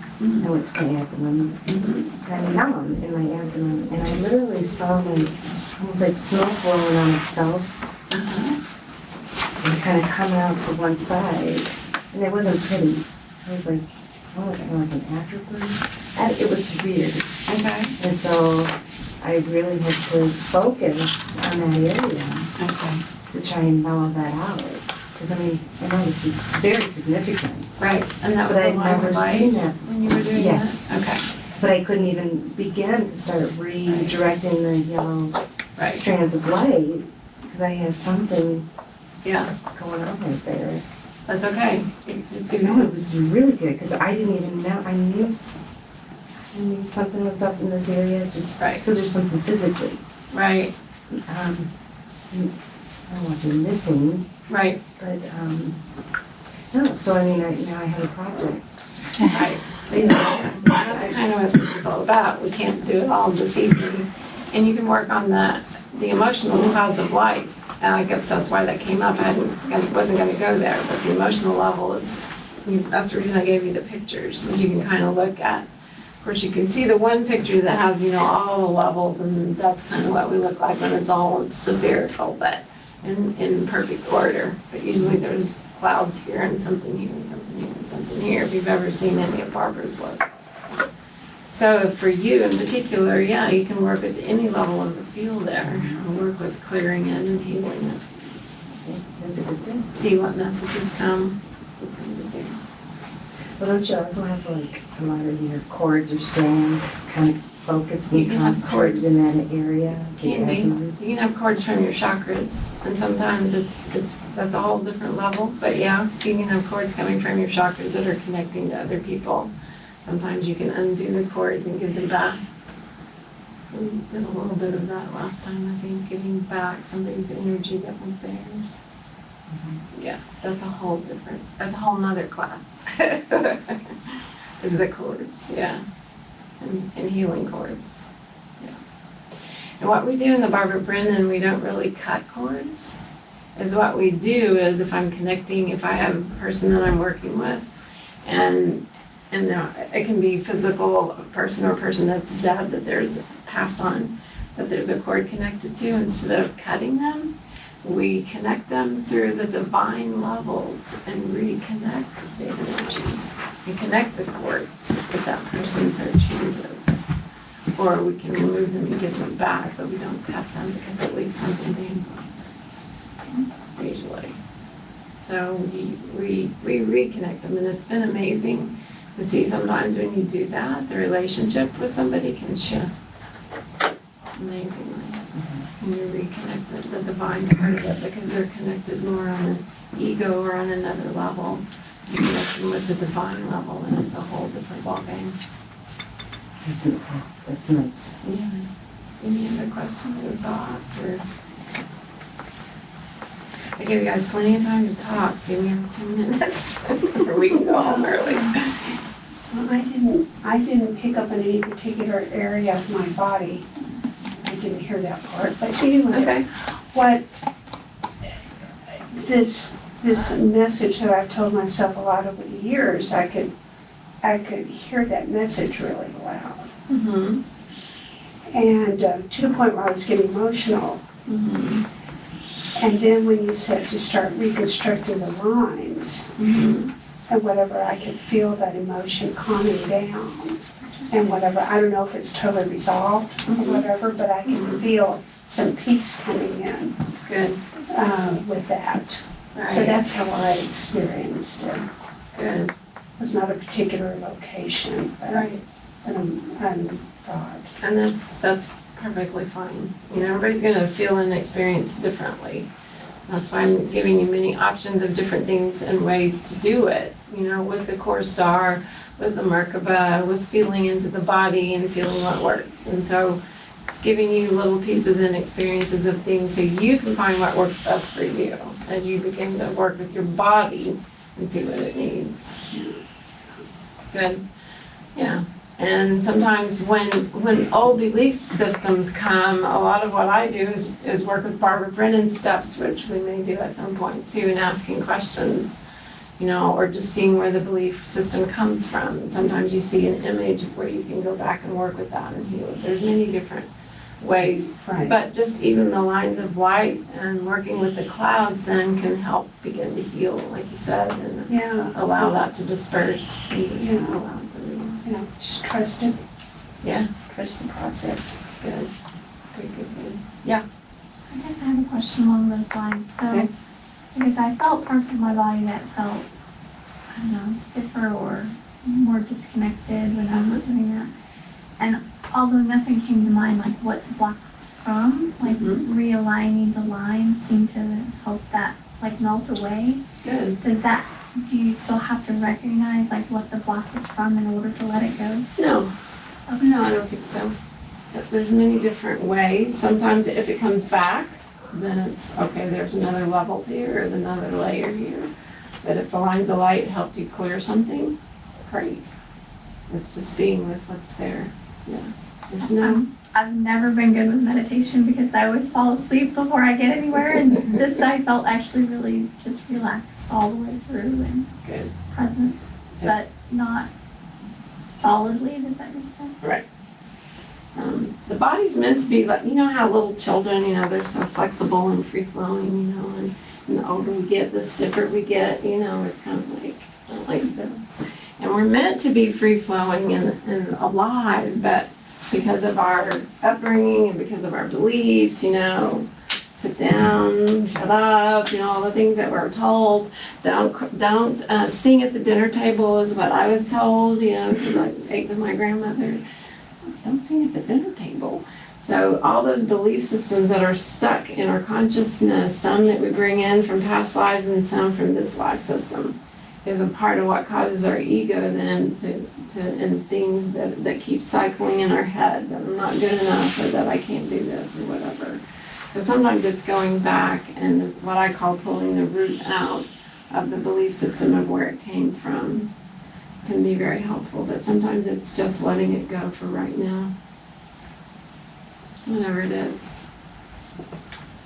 I went to my abdomen. And now I'm in my abdomen, and I literally saw like almost like smoke rolling on itself. And kind of coming out to one side, and it wasn't pretty. It was like almost kind of like an afterbirth. And it was weird. Okay. And so I really had to focus on that area Okay. to try and mellow that out. Because I mean, I know this is very significant. Right, and that was But the I'd line of never light seen that. when you were doing Yes. that? Okay. But I couldn't even begin to start redirecting the yellow Right. strands of light because I had something Yeah, going on right there. that's okay. It's good. No, it was really good because I didn't even know. I knew something was up in this area just Right. because there's something physically. Right, I wasn't missing, right, but no. So I mean, now I have a project. right. That's kind of what this is all about. We can't do it all this evening. And you can work on the emotional clouds of light. And I guess that's why that came up. I wasn't going to go there, but the emotional level is, that's the reason I gave you the pictures, is you can kind of look at. Of course, you can see the one picture that has, all the levels, and that's kind of what we look like when it's all spherical, but in perfect order. But usually there's clouds here and something here and something here and something here, if you've ever seen any of Barbara's work. So for you in particular, yeah, you can work with any level of the field there, and work with clearing it and healing it. That's a good thing. See what messages come, those kinds of things. But don't you also have like a lot of your chords or strands kind of focused You and can have concentrated chords. in that area? Can be. You can have chords from your chakras, and sometimes that's a whole different level, but yeah, you can have chords coming from your chakras that are connecting to other people. Sometimes you can undo the cords and give them back. We did a little bit of that last time, I think, giving back somebody's energy that was theirs. Yeah, that's a whole nother class. Is the chords, yeah. And healing chords, yeah. And what we do in the Barbara Brennan, we don't really cut cords. Is what we do is if I'm connecting, if I have a person that I'm working with, and it can be physical person or person that's dead that there's passed on, that there's a cord connected to, instead of cutting them, we connect them through the divine levels and reconnect the energies. We connect the cords if that person so chooses. Or we can remove them and give them back, but we don't cut them because it leaves something dangling, usually. So we reconnect them, and it's been amazing to see sometimes when you do that, the relationship with somebody can shift amazingly. And you reconnect the divine part of it, because they're connected more on the ego or on another level. You're connecting with the divine level, and it's a whole different ballgame. Isn't that, that's nice. Yeah. Any other questions or thoughts, or? I give you guys plenty of time to talk. See, we have 10 minutes, or we can go home early. Well, I didn't pick up on any particular area of my body. I didn't hear that part, but anyway, Okay. what this message that I've told myself a lot over the years, I could hear that message really loud. Mm-hmm. And to the point where I was getting emotional. Mm-hmm. And then when you said to start reconstructing the lines, Mm-hmm. and whatever, I could feel that emotion calming down. And whatever, I don't know if it's totally resolved or whatever, but I can feel some peace coming in Good. with that. Right. So that's how I experienced it. Good. It was not a particular location, but Right. an thought. And that's perfectly fine. You know, everybody's gonna feel and experience differently. That's why I'm giving you many options of different things and ways to do it. You know, with the core star, with the Merkaba, with feeling into the body and feeling what works. And so it's giving you little pieces and experiences of things so you can find what works best for you as you begin to work with your body and see what it needs. Good. Yeah. And sometimes when old belief systems come, a lot of what I do is work with Barbara Brennan's steps, which we may do at some point too, and asking questions, you know, or just seeing where the belief system comes from. And sometimes you see an image where you can go back and work with that and heal it. There's many different ways. Right. But just even the lines of light and working with the clouds then can help begin to heal, like you said, and Yeah. allow that to disperse and just Yeah. allow it to leave. You know, just trust it. Yeah. Trust the process. Good. Good. I guess I have a question along those lines. So, Okay. because I felt parts of my body that felt, I don't know, stiffer or more disconnected when I was doing that. And although nothing came to mind, like what the block was from, like realigning the lines seemed to help that like melt away. Good. Do you still have to recognize like what the block was from in order to let it go? No. No, I don't think so. There's many different ways. Sometimes if it comes back, then it's, okay, there's another level here, or another layer here. But if the lines of light helped you clear something, great. It's just being with what's there. Yeah. There's no, I've never been good with meditation because I always fall asleep before I get anywhere, and this I felt actually really just relaxed all the way through and good. present, but not solidly. Does that make sense? Right. The body's meant to be like, you know how little children, you know, they're so flexible and free-flowing, you know, and the older we get, the stiffer we get, you know, it's kind of like this. And we're meant to be free-flowing and alive, but because of our upbringing and because of our beliefs, you know, sit down, shut up, you know, all the things that we're told. Don't sing at the dinner table is what I was told, you know, because I ate with my grandmother. Don't sing at the dinner table. So all those belief systems that are stuck in our consciousness, some that we bring in from past lives and some from this life system, is a part of what causes our ego then and things that keep cycling in our head, that I'm not good enough or that I can't do this or whatever. So sometimes it's going back and what I call pulling the root out of the belief system of where it came from can be very helpful, but sometimes it's just letting it go for right now. Whatever it is.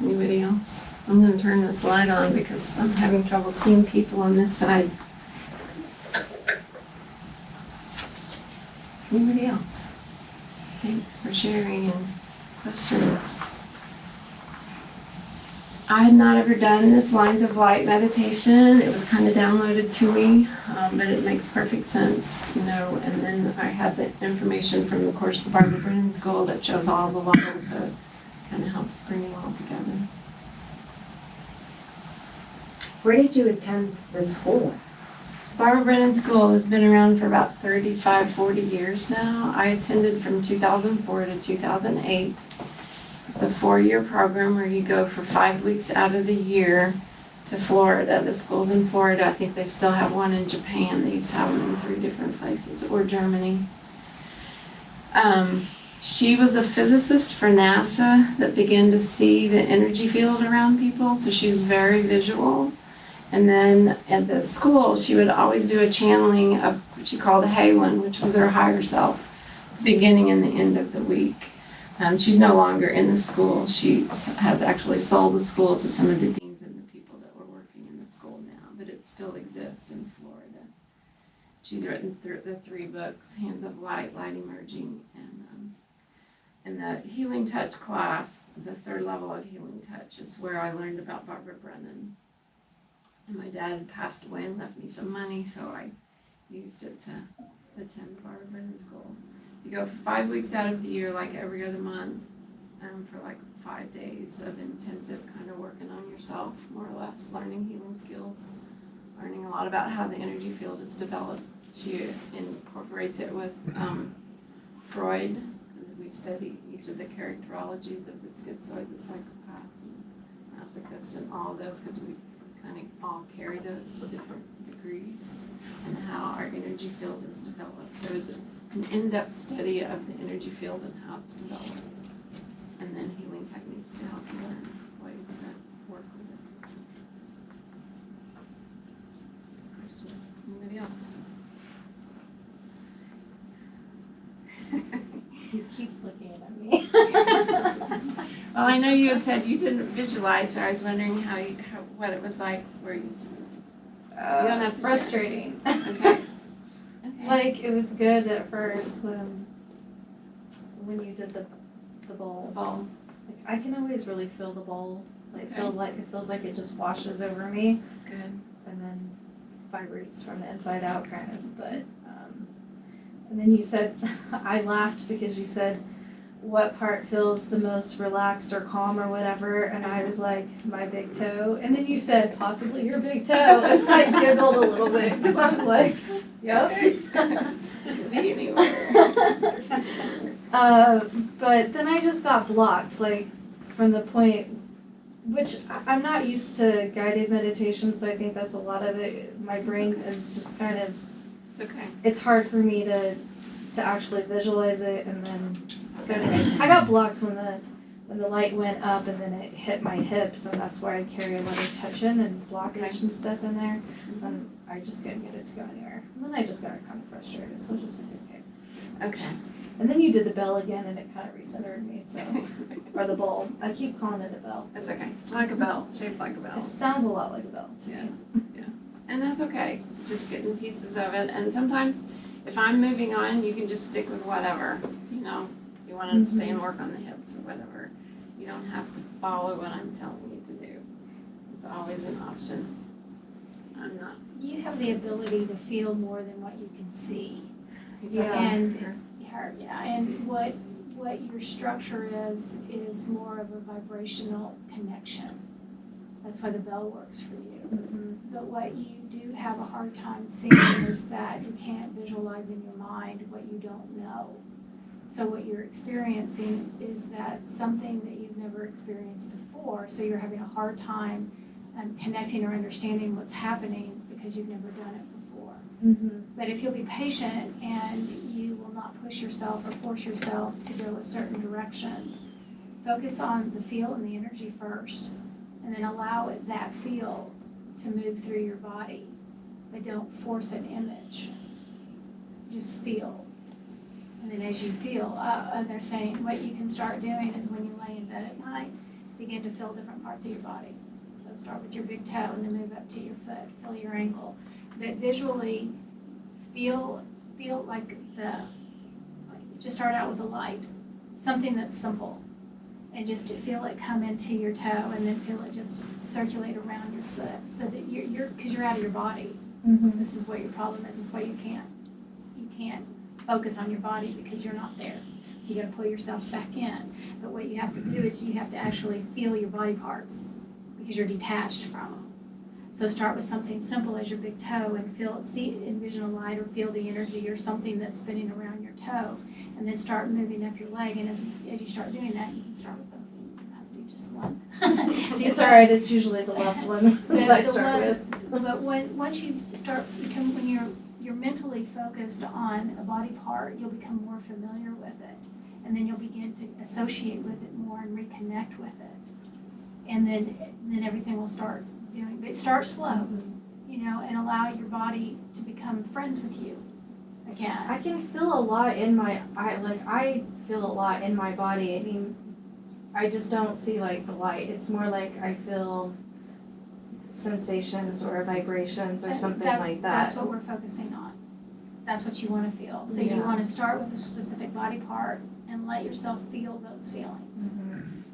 Anybody else? I'm going to turn this light on because I'm having trouble seeing people on this side. Anybody else? Thanks for sharing and questions. I had not ever done this Lines of Light meditation. It was kind of downloaded to me, but it makes perfect sense, you know, and then I had the information from, of course, the Barbara Brennan School that shows all the levels, so it kind of helps bring it all together. Where did you attend this school? Barbara Brennan School has been around for about 35, 40 years now. I attended from 2004 to 2008. It's a 4-year program where you go for 5 weeks out of the year to Florida. The school's in Florida. I think they still have one in Japan. They used to have them in 3 different places, or Germany. She was a physicist for NASA that began to see the energy field around people, so she's very visual. And then at the school, she would always do a channeling of what she called Haylin, which was her higher self, beginning and the end of the week. She's no longer in the school. She has actually sold the school to some of the deans and the people that were working in the school now, but it still exists in Florida. She's written the 3 books, Hands of Light, Light Emerging, and in the Healing Touch class, the 3rd level of Healing Touch is where I learned about Barbara Brennan. And my dad had passed away and left me some money, so I used it to attend Barbara Brennan school. You go for 5 weeks out of the year, like every other month, for like 5 days of intensive kind of working on yourself, more or less, learning healing skills, learning a lot about how the energy field is developed. She incorporates it with Freud, because we study each of the characterologies of the schizoid, the psychopath, and masochist, and all of those, because we kind of all carry those to different degrees, and how our energy field is developed. So it's an in-depth study of the energy field and how it's developed, and then healing techniques to help you learn ways to work with it. Question? Anybody else? You keep looking at me. Well, I know you had said you didn't visualize, so I was wondering what it was like for you. You don't have to share. Frustrating. Okay. Okay. Like, it was good at first, when you did the bowl. Bowl. Like, I can always really feel the bowl. Like, Okay. it feels like it just washes over me Good. and then vibrates from the inside out, kind of. But and then you said, I laughed because you said, what part feels the most relaxed or calm or whatever, and I was like, my big toe, and then you said, possibly your big toe, and I giggled a little bit, because I was like, yep. Could be anywhere. But then I just got blocked, like, from the point, which I'm not used to guided meditation, so I think that's a lot of it. My brain is just kind of, It's okay. it's hard for me to actually visualize it, and then, so anyways, I got blocked when the light went up and then it hit my hips, and that's why I carry a lot of tension and blockage and stuff in there, and I just couldn't get it to go anywhere. And then I just got kind of frustrated, so I was just like, okay. Okay. And then you did the bell again, and it kind of recentered me, so, or the bowl. I keep calling it a bell. That's okay. Like a bell, shaped like a It bell. sounds a lot like a bell to me. Yeah. And that's okay. Just getting pieces of it. And sometimes if I'm moving on, you can just stick with whatever. You know, if you want to stay and work on the hips or whatever, you don't have to follow what I'm telling you to do. It's always an option. I'm not. You have the ability to feel more than what you can see. Yeah. And and what your structure is more of a vibrational connection. That's why the bell works for you. But what you do have a hard time seeing is that you can't visualize in your mind what you don't know. So what you're experiencing is that something that you've never experienced before, so you're having a hard time connecting or understanding what's happening because you've never done it before. But if you'll be patient and you will not push yourself or force yourself to go a certain direction, focus on the feel and the energy first, and then allow that feel to move through your body, but don't force an image. Just feel. And then as you feel, and they're saying what you can start doing is when you lay in bed at night, begin to feel different parts of your body. So start with your big toe and then move up to your foot, feel your ankle. But visually feel like just start out with a light, something that's simple. And just to feel it come into your toe and then feel it just circulate around your foot so that because you're out of your body. This is what your problem is. This is why you can't focus on your body because you're not there. So you got to pull yourself back in. But what you have to do is you have to actually feel your body parts because you're detached from them. So start with something simple as your big toe and envision a light or feel the energy or something that's spinning around your toe. And then start moving up your leg. And as you start doing that, you can start with both feet. just one. It's alright, it's usually the left one that I The start one- with. But once you when you're mentally focused on a body part, you'll become more familiar with it. And then you'll begin to associate with it more and reconnect with it. And then everything will start doing, but start slow, and allow your body to become friends with you again. I can feel a lot in I feel a lot in my body. I mean, I just don't see like the light. It's more like I feel sensations or vibrations or something like that. That's what we're focusing on. That's what you want to feel. So you Yeah. want to start with a specific body part and let yourself feel those feelings.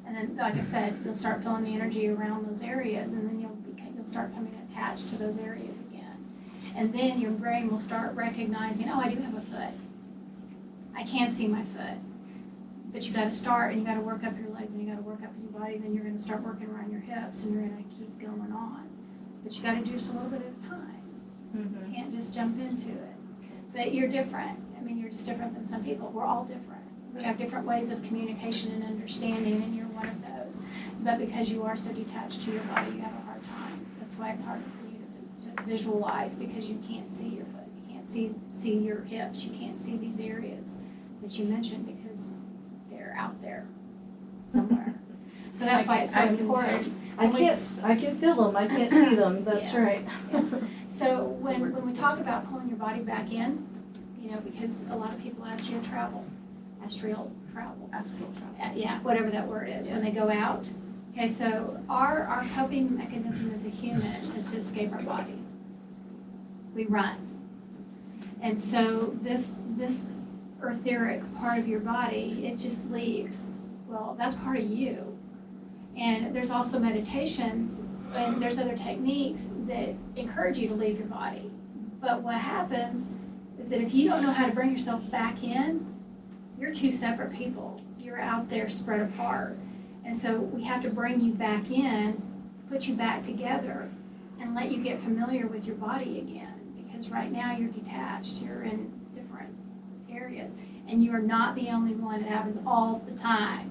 And then, like I said, you'll start feeling the energy around those areas, and then you'll start coming attached to those areas again. And then your brain will start recognizing, oh, I do have a foot. I can see my foot. But you got to start, and you got to work up your legs, and you got to work up your body, and then you're going to start working around your hips, and you're going to keep going on. But you got to do just a little bit at a time. You can't just jump into it. But you're different. I mean, you're just different than some people. We're all different. We have different ways of communication and understanding, and you're one of those. But because you are so detached to your body, you have a hard time. That's why it's harder for you to visualize, because you can't see your foot. You can't see your hips. You can't see these areas that you mentioned because they're out there somewhere. So that's why it's so important. I can feel them. I can't see them. That's Yeah. right. So when we talk about pulling your body back in, because a lot of people astral travel. Yeah, whatever that word is, when they go out. Okay, so our coping mechanism as a human is to escape our body. We run. And so this etheric part of your body, it just leaves. Well, that's part of you. And there's also meditations and there's other techniques that encourage you to leave your body. But what happens is that if you don't know how to bring yourself back in, you're two separate people. You're out there spread apart. And so we have to bring you back in, put you back together, and let you get familiar with your body again. Because right now you're detached. You're in different areas. And you are not the only one. It happens all the time.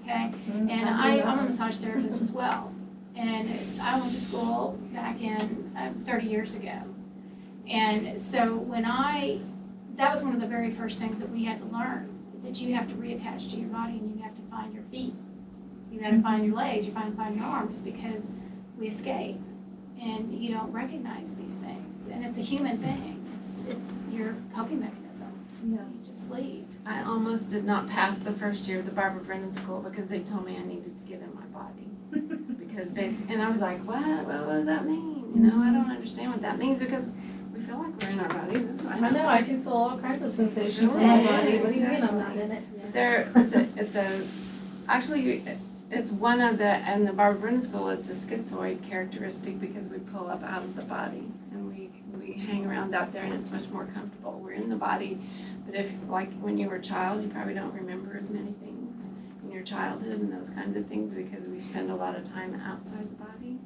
Okay? And I'm a massage therapist as well. And I went to school back in 30 years ago. And so that was one of the very first things that we had to learn, is that you have to reattach to your body and you have to find your feet. You got to find your legs, you find your arms, because we escape and you don't recognize these things. And it's a human thing. It's your coping mechanism. Yeah. You just leave. I almost did not pass the first year of the Barbara Brennan School because they told me I needed to get in my body. Because and I was like, what does that mean? I don't understand what that means, because we feel like we're in our body. I know, I can feel all kinds of sensations in my body. What do you mean I'm not in it? It's one of in the Barbara Brennan School, it's a schizoid characteristic because we pull up out of the body and we hang around out there and it's much more comfortable. We're in the body, but if, like, when you were a child, you probably don't remember as many things in your childhood and those kinds of things because we spend a lot of time outside the body.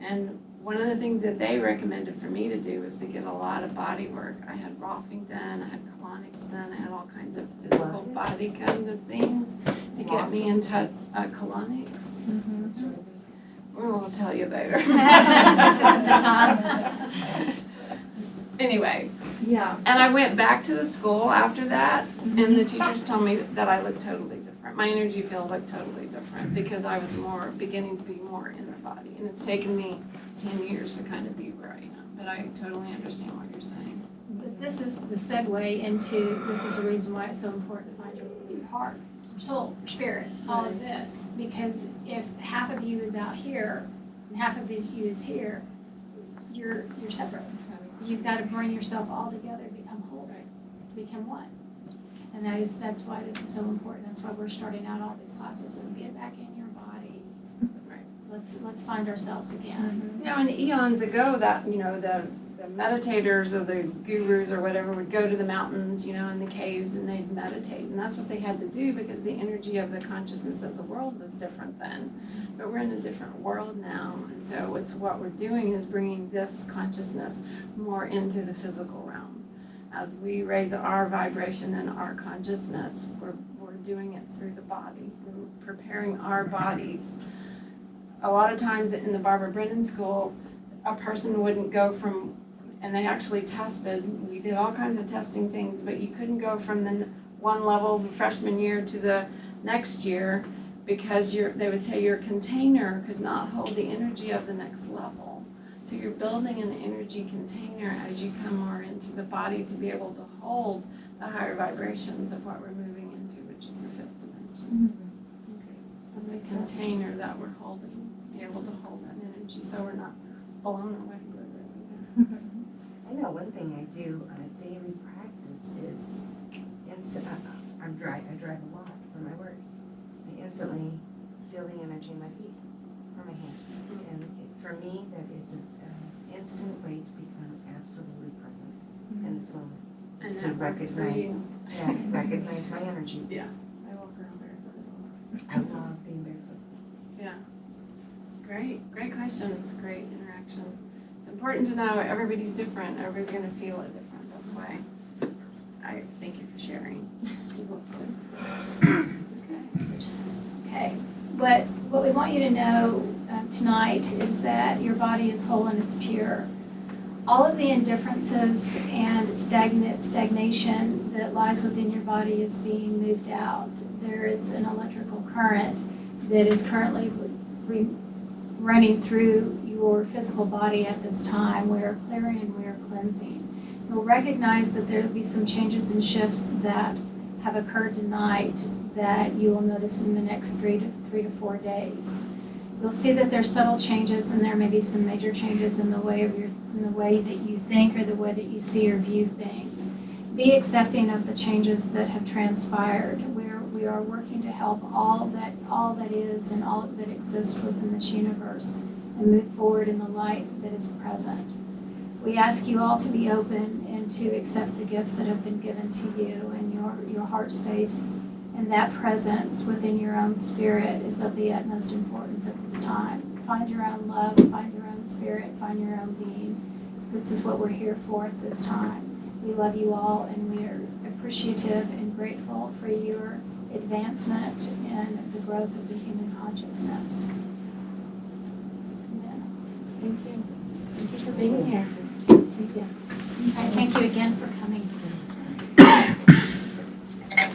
And one of the things that they recommended for me to do was to get a lot of body work. I had Rolfing done, I had colonics done, I had all kinds of physical body kind of things to get me in touch. Colonics. We'll tell you later. Anyway. Yeah. And I went back to the school after that, and the teachers told me that I looked totally different. My energy field looked totally different because I was beginning to be more in the body. And it's taken me 10 years to kind of be where I am. But I totally understand what you're saying. But this is the segue into, this is the reason why it's so important to find your heart, your soul, your spirit, all of this. Because if half of you is out here and half of you is here, you're separate. You've got to bring yourself all together to become whole, to become one. And that's why this is so important. That's why we're starting out all these classes, is get back in your body. Right. Let's find ourselves again. And eons ago, that the meditators or the gurus or whatever would go to the mountains, in the caves, and they'd meditate. And that's what they had to do because the energy of the consciousness of the world was different then. But we're in a different world now. And so what we're doing is bringing this consciousness more into the physical realm. As we raise our vibration and our consciousness, we're doing it through the body. We're preparing comparing our bodies. A lot of times in the Barbara Brennan School, a person wouldn't go from, and they actually tested, we did all kinds of testing things, but you couldn't go from the one level the freshman year to the next year because they would say your container could not hold the energy of the next level. So you're building an energy container as you come more into the body to be able to hold the higher vibrations of what we're moving into, which is the fifth dimension. It's a container that we're holding, be able to hold that energy so we're not blown away with it. I know one thing I do on a daily practice is I drive a lot for my work. I instantly feel the energy in my feet or my hands. And for me, that is an instant way to become absolutely present in this moment. And Just to that works for recognize, you. yeah, recognize my energy. I walk around barefoot. I love being barefoot. Yeah. Great questions, great interaction. It's important to know everybody's different, everybody's gonna feel it different, that's why I thank you for sharing. Okay, what we want you to know tonight is that your body is whole and it's pure. All of the indifferences and stagnation that lies within your body is being moved out. There is an electrical current that is currently running through your physical body at this time. We are clearing and we are cleansing. You'll recognize that there will be some changes and shifts that have occurred tonight that you will notice in the next 3 to 4 days. You'll see that there's subtle changes and there may be some major changes in the way that you think or the way that you see or view things. Be accepting of the changes that have transpired. We are working to help all that is and all that exists within this universe and move forward in the light that is present. We ask you all to be open and to accept the gifts that have been given to you and your heart space, and that presence within your own spirit is of the utmost importance at this time. Find your own love, find your own spirit, find your own being. This is what we're here for at this time. We love you all and we are appreciative and grateful for your advancement in the growth of the human consciousness. Amen. Thank you. Thank you for being here. See ya. Okay, thank you again for coming.